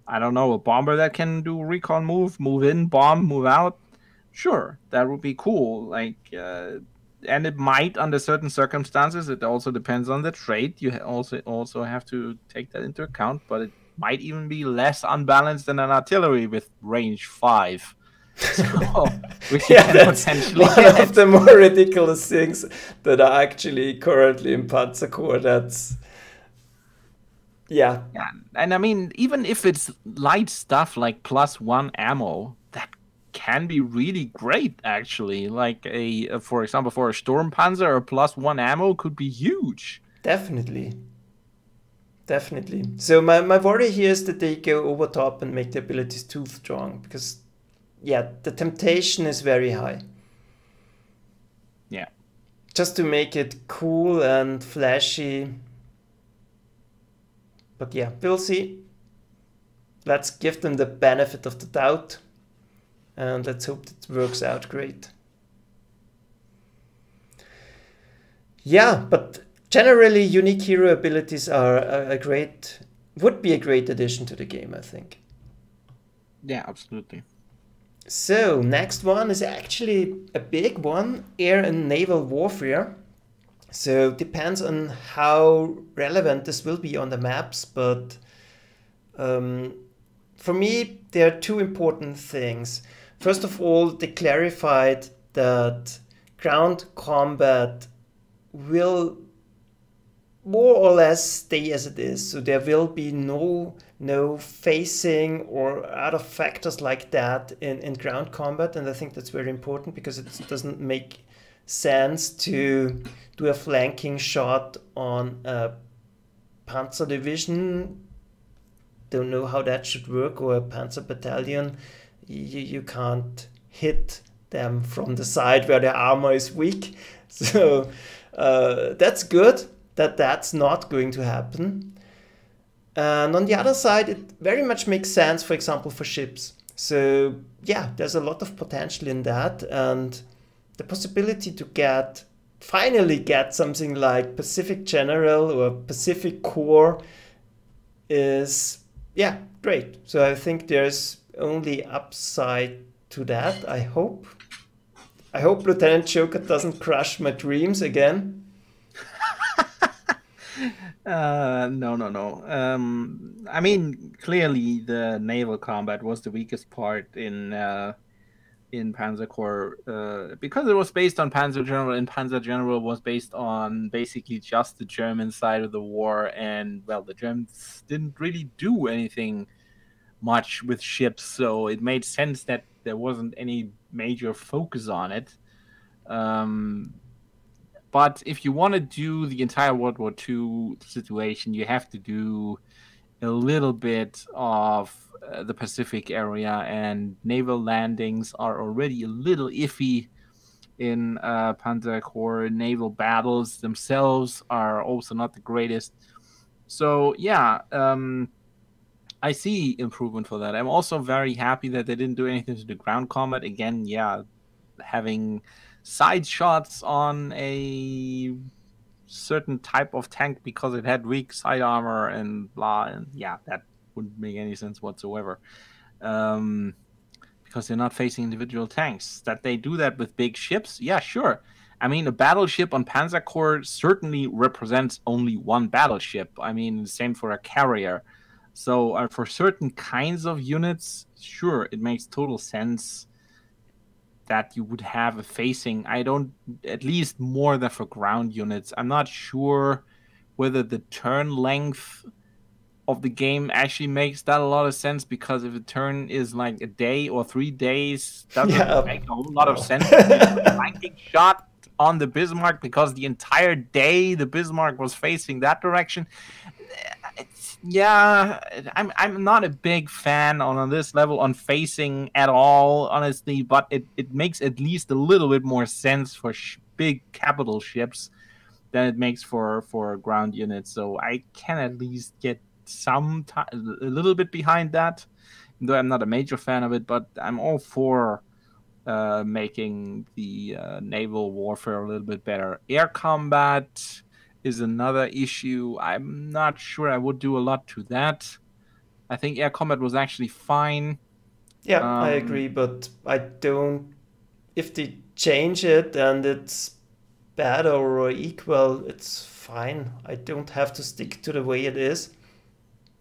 I don't know, a bomber that can do Recon Move, move in, bomb, move out. Sure, that would be cool. Like. And it might, under certain circumstances, it also depends on the trait. You also have to take that into account, but it might even be less unbalanced than an artillery with range 5. So, which yeah, that's one of the more ridiculous things that are actually currently in Panzer Corps. That's yeah. And I mean, even if it's light stuff like +1 ammo, that can be really great, actually. Like for example, for a Storm Panzer, a +1 ammo could be huge. Definitely. So my worry here is that they go over top and make the abilities too strong because, yeah, the temptation is very high. Yeah. Just to make it cool and flashy. But yeah, we'll see. Let's give them the benefit of the doubt. And let's hope it works out great. Yeah, but generally unique hero abilities are would be a great addition to the game, I think. Yeah, absolutely. So next one is actually a big one, air and naval warfare. So depends on how relevant this will be on the maps, but for me, there are two important things. First of all, they clarified that ground combat will more or less stay as it is. So there will be no facing or other factors like that in ground combat, and I think that's very important because it doesn't make sense to do a flanking shot on a Panzer division. Don't know how that should work, or a Panzer battalion. You can't hit them from the side where their armor is weak. So that's good that that's not going to happen. And on the other side, it very much makes sense, for example, for ships. So yeah, there's a lot of potential in that, and the possibility to finally get something like Pacific General or Pacific Corps is, yeah, great. So I think there's only upside to that, I hope. I hope Lieutenant Joker doesn't crush my dreams again. No. I mean, clearly the naval combat was the weakest part in Panzer Corps because it was based on Panzer General, and Panzer General was based on basically just the German side of the war, and well, the Germans didn't really do anything much with ships, so it made sense that there wasn't any major focus on it. But if you want to do the entire World War II situation, you have to do a little bit of the Pacific area, and naval landings are already a little iffy in Panzer Corps. Naval battles themselves are also not the greatest. So yeah, I see improvement for that. I'm also very happy that they didn't do anything to the ground combat. Again, yeah, having side shots on a certain type of tank because it had weak side armor and blah, and yeah, that wouldn't make any sense whatsoever. Because they're not facing individual tanks. That they do that with big ships, yeah, sure. I mean, a battleship on Panzer Corps certainly represents only one battleship. I mean, the same for a carrier. So for certain kinds of units, sure, it makes total sense that you would have a facing. At least more than for ground units. I'm not sure whether the turn length of the game actually makes that a lot of sense, because if a turn is like a day or 3 days, doesn't make a whole lot of sense to do a flanking shot on the Bismarck, because the entire day the Bismarck was facing that direction. Yeah, I'm not a big fan on this level on facing at all, honestly, but it makes at least a little bit more sense for big capital ships than it makes for ground units. So I can at least get a little bit behind that, though I'm not a major fan of it, but I'm all for making the naval warfare a little bit better. Air combat is another issue. I'm not sure I would do a lot to that. I think air combat was actually fine. Yeah, I agree, but I don't... If they change it and it's better or equal, it's fine. I don't have to stick to the way it is.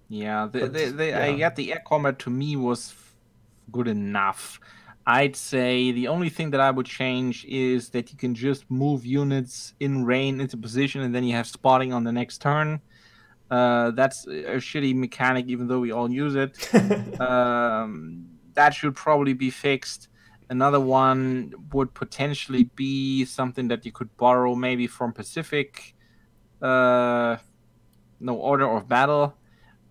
Yeah, I get the air combat to me was good enough. I'd say the only thing that I would change is that you can just move units in rain into position, and then you have spotting on the next turn. That's a shitty mechanic, even though we all use it. That should probably be fixed. Another one would potentially be something that you could borrow maybe from Pacific. No Order of Battle.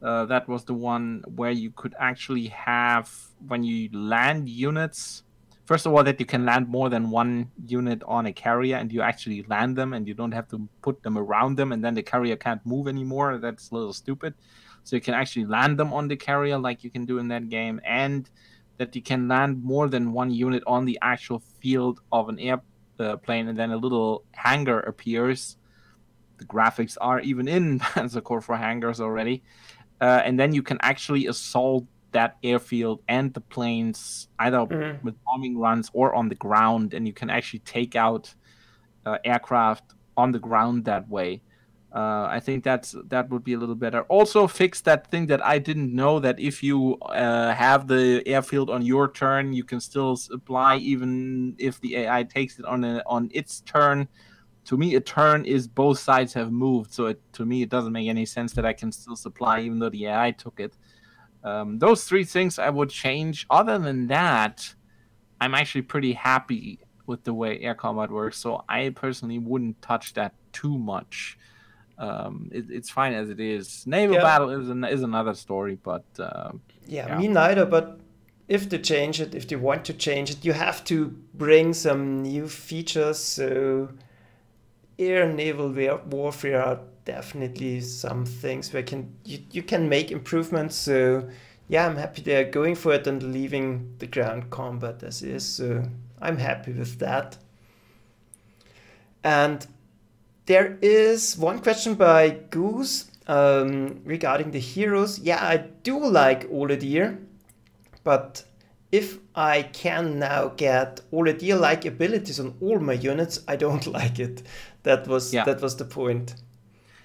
That was the one where you could actually have, when you land units, first of all, that you can land more than one unit on a carrier, and you actually land them, and you don't have to put them around them, and then the carrier can't move anymore. That's a little stupid. So you can actually land them on the carrier like you can do in that game, and that you can land more than one unit on the actual field of an airplane, and then a little hangar appears. The graphics are even in Panzer Corps for hangars already. And then you can actually assault that airfield and the planes either with bombing runs or on the ground, and you can actually take out aircraft on the ground that way. I think that would be a little better. Also fix that thing that I didn't know, that if you have the airfield on your turn, you can still supply even if the AI takes it on its turn. to me, a turn is both sides have moved. So to me, it doesn't make any sense that I can still supply even though the AI took it. Those three things I would change. Other than that, I'm actually pretty happy with the way air combat works. So I personally wouldn't touch that too much. It's fine as it is. Naval battle is another story, but me neither. But if they change it, if they want to change it, you have to bring some new features. So air naval warfare are definitely some things where you can make improvements. So yeah, I'm happy they're going for it and leaving the ground combat as is. So I'm happy with that. And there is one question by Goose regarding the heroes. Yeah, I do like Oledier, but if I can now get Oledier-like abilities on all my units, I don't like it. That was the point.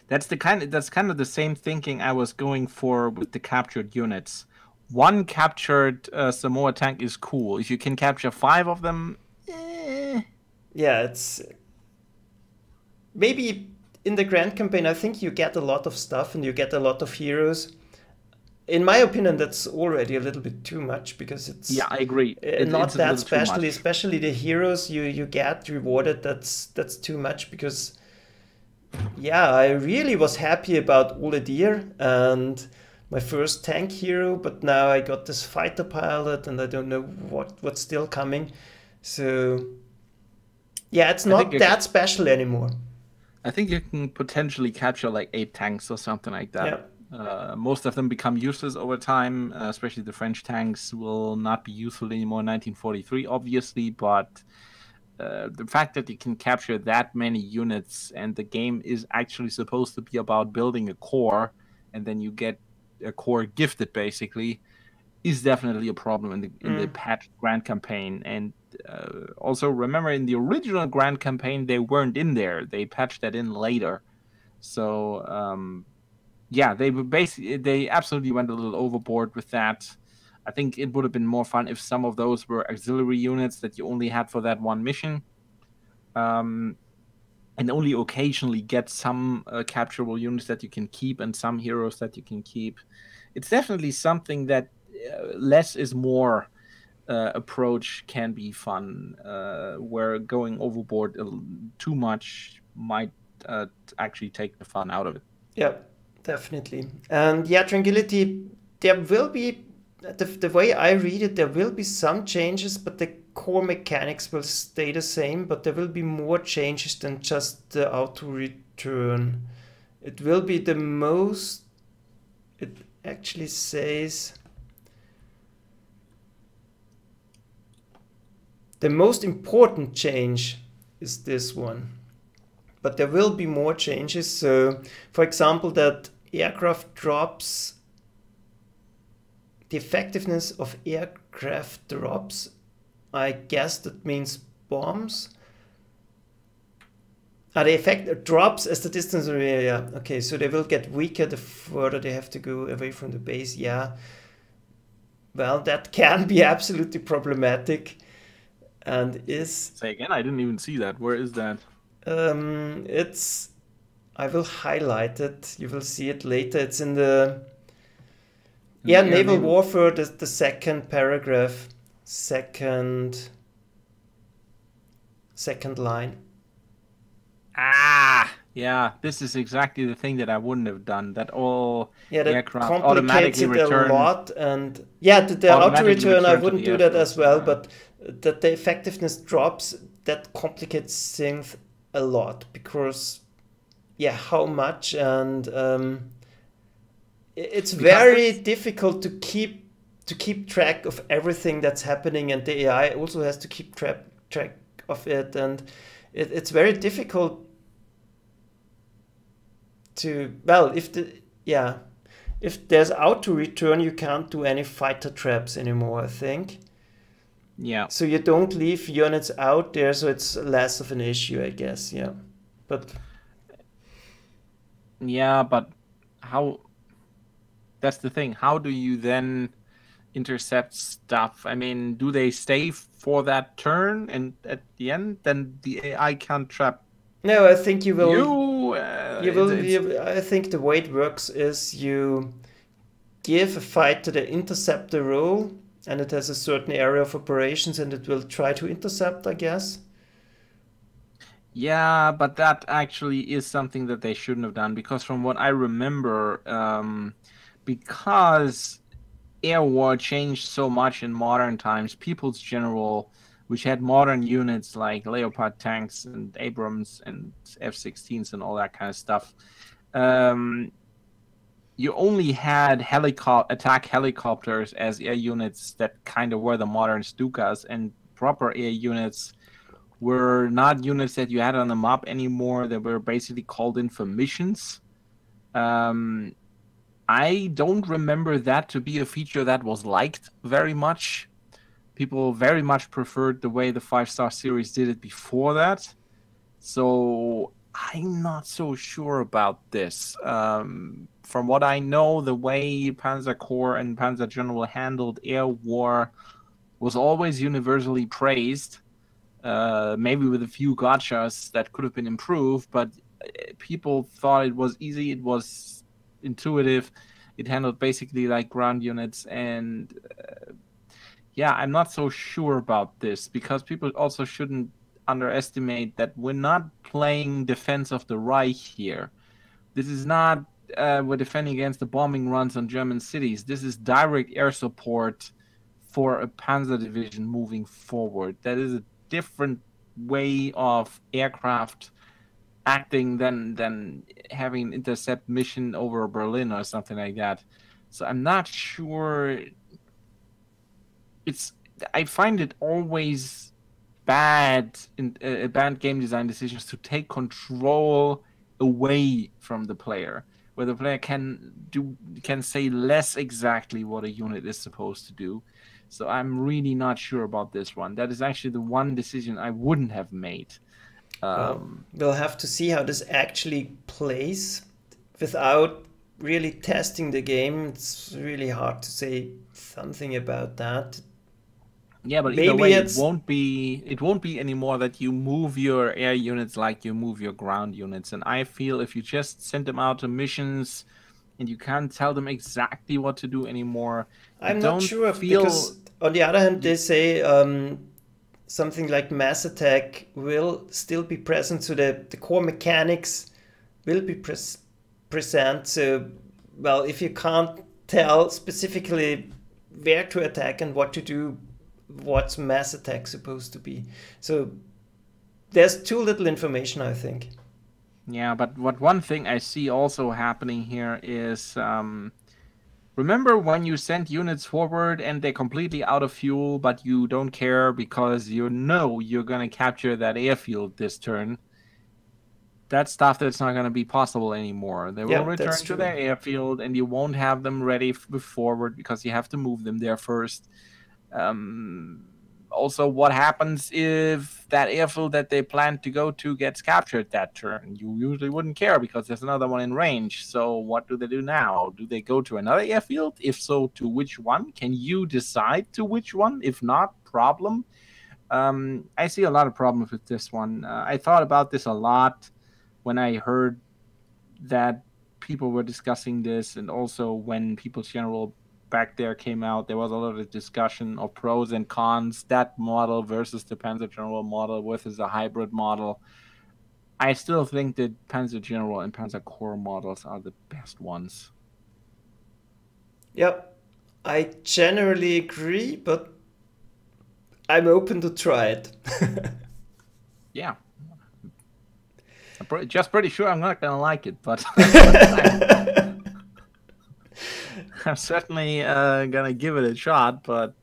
That's kind of the same thinking I was going for with the captured units. One captured Samoa tank is cool. If you can capture 5 of them, yeah, it's maybe in the Grand Campaign, I think you get a lot of stuff and you get a lot of heroes. In my opinion, that's already a little bit too much because it's I agree. Not that special, especially the heroes you get rewarded. That's too much because I really was happy about Oledier and my first tank hero, but now I got this fighter pilot and I don't know what's still coming. So yeah, it's not that special anymore. I think you can potentially capture like 8 tanks or something like that. Yeah. Most of them become useless over time, especially the French tanks will not be useful anymore in 1943, obviously, but the fact that you can capture that many units and the game is actually supposed to be about building a core and then you get a core gifted, basically, is definitely a problem in the patched Grand Campaign. And also remember, in the original Grand Campaign, they weren't in there. They patched that in later. So they absolutely went a little overboard with that. I think it would have been more fun if some of those were auxiliary units that you only had for that one mission, and only occasionally get some capturable units that you can keep and some heroes that you can keep. It's definitely something that less is more approach can be fun, where going overboard too much might actually take the fun out of it. Yeah, definitely. And Tranquility, there will be, the way I read it, there will be some changes, but the core mechanics will stay the same, but there will be more changes than just the auto return. It will be the most, it actually says, the most important change is this one. But there will be more changes. So, for example, that aircraft drops, the effectiveness of aircraft drops, I guess that means bombs. The effect drops as the distance, okay, so they will get weaker the further they have to go away from the base, Well, that can be absolutely problematic and is... Say again, I didn't even see that. Where is that? I will highlight it. You will see it later. It's in the Naval Warfare, the second paragraph, second line. Yeah, this is exactly the thing that I wouldn't have done. That all aircraft automatically return a lot, and the auto return I wouldn't do that as well. But that the effectiveness drops, that complicates things a lot because how much, and it's very difficult to keep track of everything that's happening, and the AI also has to keep track of it, and it's very difficult to, if there's auto return, you can't do any fighter traps anymore, I think. Yeah. So you don't leave units out there, so it's less of an issue, I guess. Yeah. But how? That's the thing. How do you then intercept stuff? I mean, do they stay for that turn, and at the end, then the AI can't trap No, I think you will. You, I think the way it works is you give a fight to the interceptor role, and it has a certain area of operations, and it will try to intercept, I guess. yeah, but that actually is something that they shouldn't have done, because from what I remember, because air war changed so much in modern times, People's General, which had modern units like Leopard tanks and Abrams and F-16s and all that kind of stuff, you only had attack helicopters as air units that kind of were the modern Stukas, and proper air units were not units that you had on the map anymore. They were basically called in for missions. I don't remember that to be a feature that was liked very much. People very much preferred the way the 5-star series did it before that. So I'm not so sure about this. From what I know, the way Panzer Corps and Panzer General handled air war was always universally praised. Maybe with a few gotchas that could have been improved, but people thought it was easy, it was intuitive, it handled basically like ground units, and yeah, I'm not so sure about this, because people also shouldn't underestimate that we're not playing Defense of the Reich here. This is not we're defending against the bombing runs on German cities. This is direct air support for a Panzer division moving forward. That is a different way of aircraft acting than having an intercept mission over Berlin or something like that. So I'm not sure. I find it always bad in bad game design decisions to take control away from the player, where the player can say less exactly what a unit is supposed to do. So I'm really not sure about this one. That is actually the one decision I wouldn't have made. Well, we'll have to see how this actually plays. Without really testing the game, it's really hard to say something about that. Yeah, but either way, it won't be anymore that you move your air units like you move your ground units. And I feel if you just send them out to missions and you can't tell them exactly what to do anymore, I'm not sure, because on the other hand, they say something like mass attack will still be present, so the core mechanics will be present. So, well, if you can't tell specifically where to attack and what to do, what's mass attack supposed to be? So there's too little information, I think. Yeah, but one thing I see also happening here is, remember when you send units forward and they're completely out of fuel, but you don't care because you know you're going to capture that airfield this turn? That's stuff that's not going to be possible anymore. They will return to their airfield, and you won't have them ready forward because you have to move them there first. Also, what happens if that airfield that they plan to go to gets captured that turn? You usually wouldn't care because there's another one in range. So what do they do now? Do they go to another airfield? If so, to which one? Can you decide to which one? If not, problem. I see a lot of problems with this one. I thought about this a lot when I heard that people were discussing this, and also when People's General back there came out, there was a lot of discussion of pros and cons, that model versus the Panzer General model versus a hybrid model. I still think that Panzer General and Panzer Corps models are the best ones. Yep, I generally agree, but I'm open to try it. Yeah. I'm just pretty sure I'm not going to like it, but I'm certainly going to give it a shot. But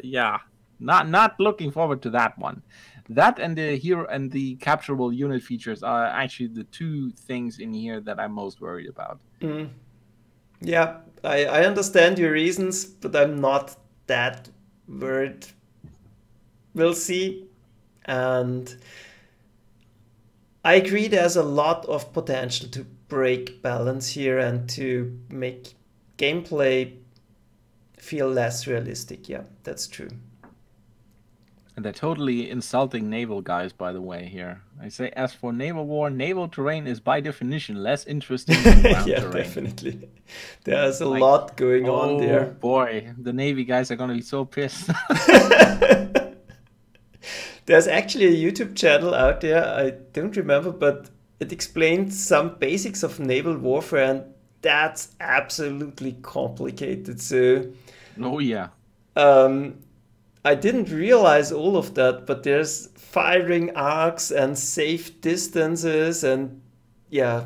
yeah, not looking forward to that one. That and the hero and the capturable unit features are actually the two things in here that I'm most worried about. Yeah, I understand your reasons, but I'm not that worried. We'll see. And I agree there's a lot of potential to break balance here and to make gameplay feel less realistic. Yeah, that's true. And they're totally insulting naval guys, by the way, here. I say, as for naval war, naval terrain is by definition less interesting than ground Yeah, terrain. definitely. There's a Like, lot going on oh there. boy, the Navy guys are gonna be so pissed. There's actually a YouTube channel out there, I don't remember, but it explains some basics of naval warfare, and that's absolutely complicated. So Oh yeah. um, I didn't realize all of that, but there's firing arcs and safe distances, and yeah,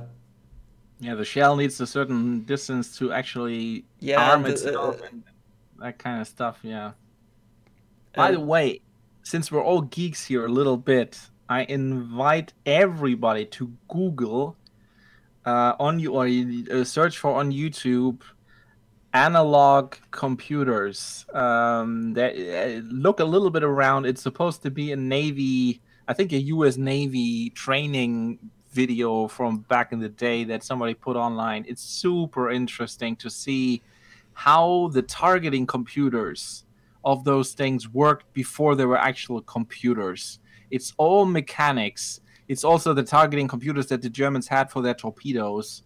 Yeah, the shell needs a certain distance to actually yeah, arm and itself and that kind of stuff, yeah. By the and way, since we're all geeks here a little bit, I invite everybody to Google on you or search for on YouTube analog computers. Look a little bit around. It's supposed to be a Navy, I think a U.S. Navy training video from back in the day that somebody put online. It's super interesting to see how the targeting computers of those things worked before they were actual computers. It's all mechanics. It's also the targeting computers that the Germans had for their torpedoes.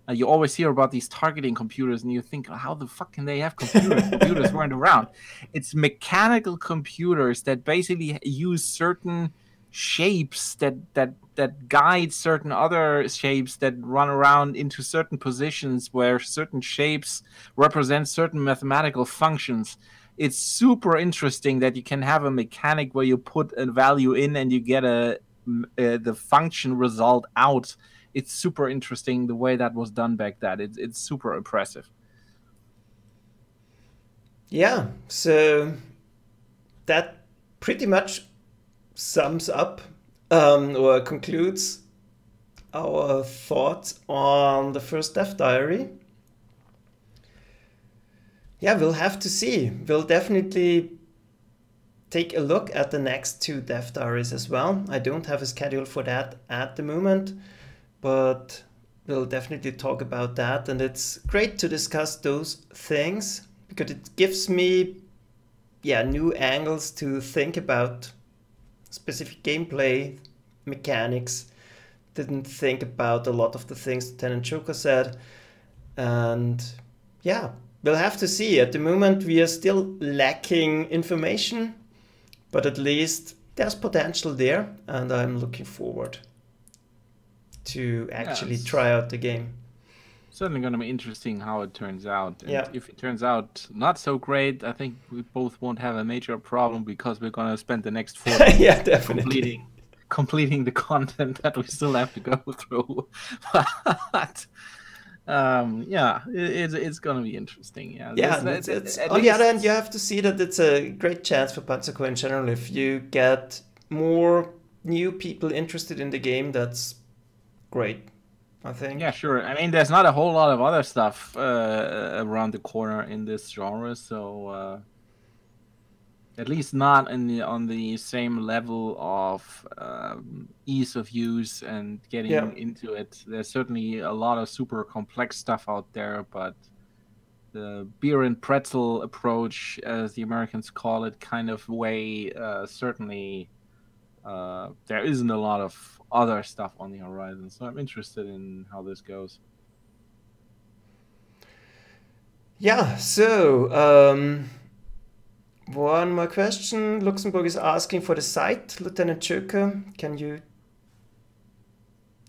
You always hear about these targeting computers, and you think, how the fuck can they have computers? Computers weren't around. It's mechanical computers that basically use certain shapes that guide certain other shapes that run around into certain positions where certain shapes represent certain mathematical functions. It's super interesting that you can have a mechanic where you put a value in and you get the function result out. It's super interesting the way that was done back then. It's super impressive. yeah, so that pretty much sums up or concludes our thoughts on the first Death Diary. Yeah, we'll have to see. We'll definitely take a look at the next two Death Diaries as well. I don't have a schedule for that at the moment, but we'll definitely talk about that. And it's great to discuss those things because it gives me new angles to think about specific gameplay mechanics. Didn't think about a lot of the things Lieutenant Joker said. And yeah, we'll have to see. At the moment, we are still lacking information, but at least there's potential there, and I'm looking forward to actually try out the game. Certainly going to be interesting how it turns out. And Yeah. if it turns out not so great, I think we both won't have a major problem because we're going to spend the next 4 days Yeah, definitely. completing the content that we still have to go through. But it's going to be interesting. Yeah, It's on the other hand, you have to see that it's a great chance for Panzer in general. If you get more new people interested in the game, that's great, I think. Yeah, sure. I mean, there's not a whole lot of other stuff around the corner in this genre, so at least not on the same level of ease of use and getting into it. There's certainly a lot of super complex stuff out there, but the beer and pretzel approach, as the Americans call it, kind of way, certainly there isn't a lot of other stuff on the horizon. So I'm interested in how this goes. Yeah, so one more question. Luxembourg is asking for the site, Lieutenant Joker. Can you...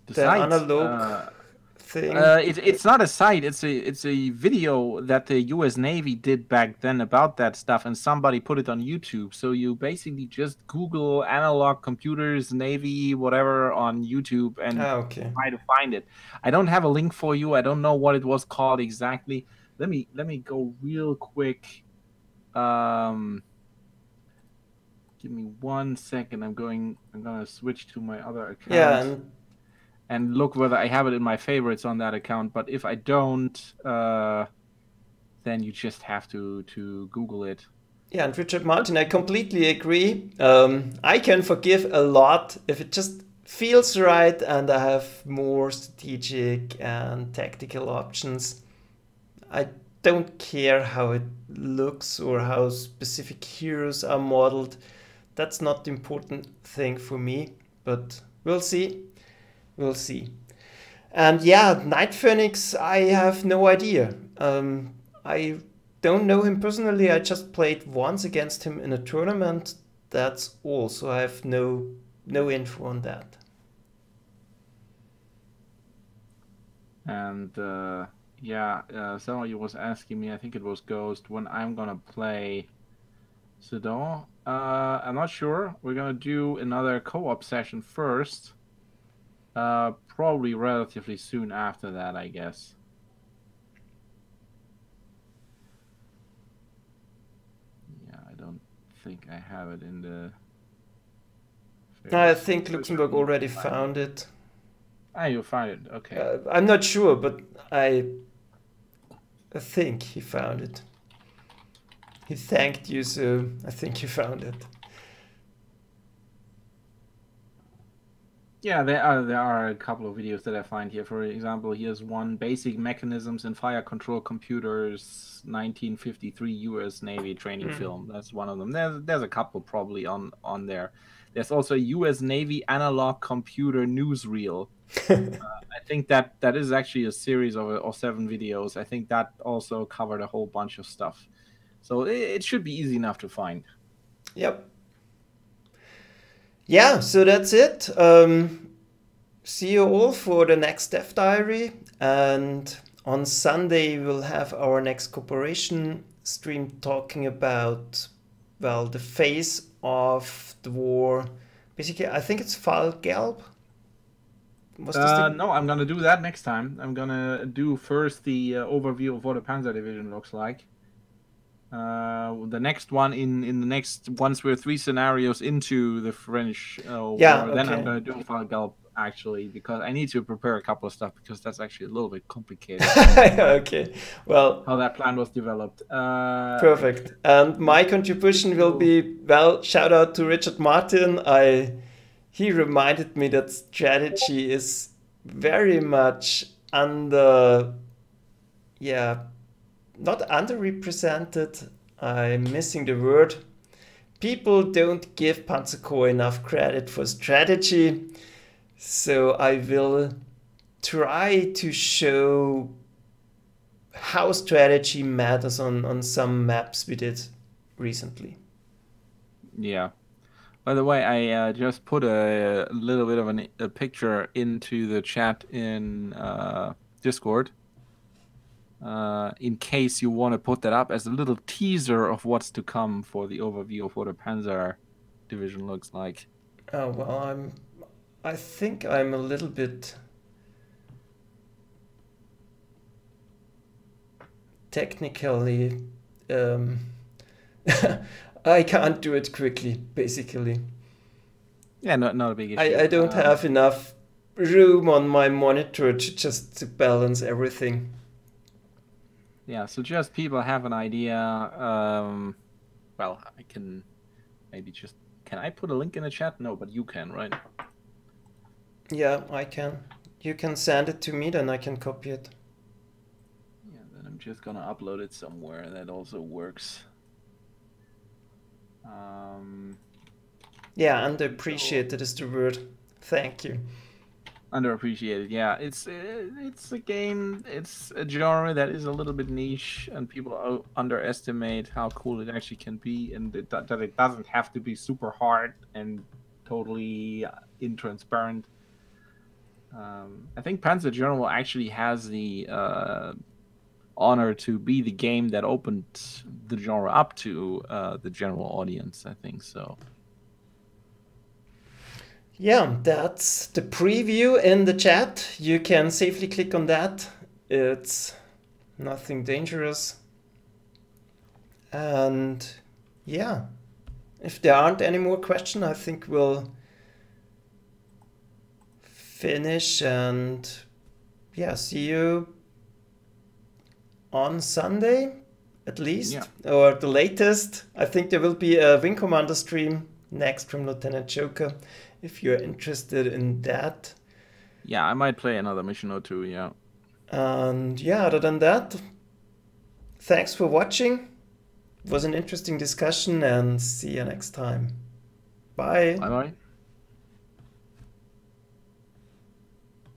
The analog thing? It's not a site. It's a video that the U.S. Navy did back then about that stuff, and somebody put it on YouTube. So you basically just Google analog computers, Navy, whatever on YouTube, and try to find it. I don't have a link for you. I don't know what it was called exactly. Let me go real quick. Give me 1 second. I'm gonna switch to my other account. Yeah. And look whether I have it in my favorites on that account. But if I don't, then you just have to Google it. Yeah, and Richard Martin, I completely agree. I can forgive a lot if it just feels right and I have more strategic and tactical options. I don't care how it looks or how specific heroes are modeled. that's not the important thing for me, but we'll see. We'll see. And yeah, Night Phoenix, I have no idea. I don't know him personally. I just played once against him in a tournament. That's all. So I have no info on that. And somebody was asking me, I think it was Ghost, when I'm gonna play Sedan. I'm not sure. We're gonna do another co-op session first. Probably relatively soon after that, I guess. Yeah, I don't think I have it in the... I think Luxembourg already found it. Ah, you found it. Okay. I'm not sure, but I think he found it. He thanked you, so I think you found it. Yeah, there are a couple of videos that I find here. For example, here's one: Basic Mechanisms in Fire Control Computers, 1953 U.S. Navy training film. That's one of them. There's a couple probably on there. There's also a U.S. Navy analog computer newsreel. I think that is actually a series of 7 videos. I think that also covered a whole bunch of stuff. So it should be easy enough to find. Yep. Yeah, so that's it. See you all for the next Dev Diary. And on Sunday, we'll have our next cooperation stream talking about, well, the phase of the war. Basically, I think it's Fall Gelb. No, I'm going to do that next time. I'm going to do first the overview of what a Panzer division looks like. The next one in the next, once we're 3 scenarios into the French war, then I'm going to do Fall Gelb, actually, because I need to prepare a couple of stuff, because that's actually a little bit complicated. Okay, well, how that plan was developed. Perfect. And my contribution will be, well, shout out to Richard Martin. He reminded me that strategy is very much not underrepresented. I'm missing the word. People don't give Panzer Corps enough credit for strategy. So I will try to show how strategy matters on some maps we did recently. Yeah. By the way, I just put a little bit of a picture into the chat in Discord. In case you want to put that up as a little teaser of what's to come for the overview of what a Panzer division looks like. Oh, well, I think I'm a little bit technically I can't do it quickly, basically. Yeah, not a big issue. I don't have enough room on my monitor to balance everything. Yeah, so just people have an idea. Well, I can maybe just... Can I put a link in the chat? No, but you can, right? Yeah, I can. You can send it to me, then I can copy it. Yeah, then I'm just gonna upload it somewhere. That also works. Yeah, underappreciated is the word. Thank you. Underappreciated, yeah. It's a game, it's a genre that is a little bit niche, and people underestimate how cool it actually can be, and that it doesn't have to be super hard and totally intransparent. I think Panzer General actually has the honor to be the game that opened the genre up to the general audience, I think so. Yeah, that's the preview in the chat. You can safely click on that. It's nothing dangerous. And yeah, if there aren't any more questions, I think we'll finish and yeah, see you on Sunday at least, or the latest. I think there will be a Wing Commander stream next from Lieutenant Joker, if you're interested in that. Yeah, I might play another mission or two, yeah. And yeah, other than that, thanks for watching. It was an interesting discussion, and see you next time. Bye. Bye bye.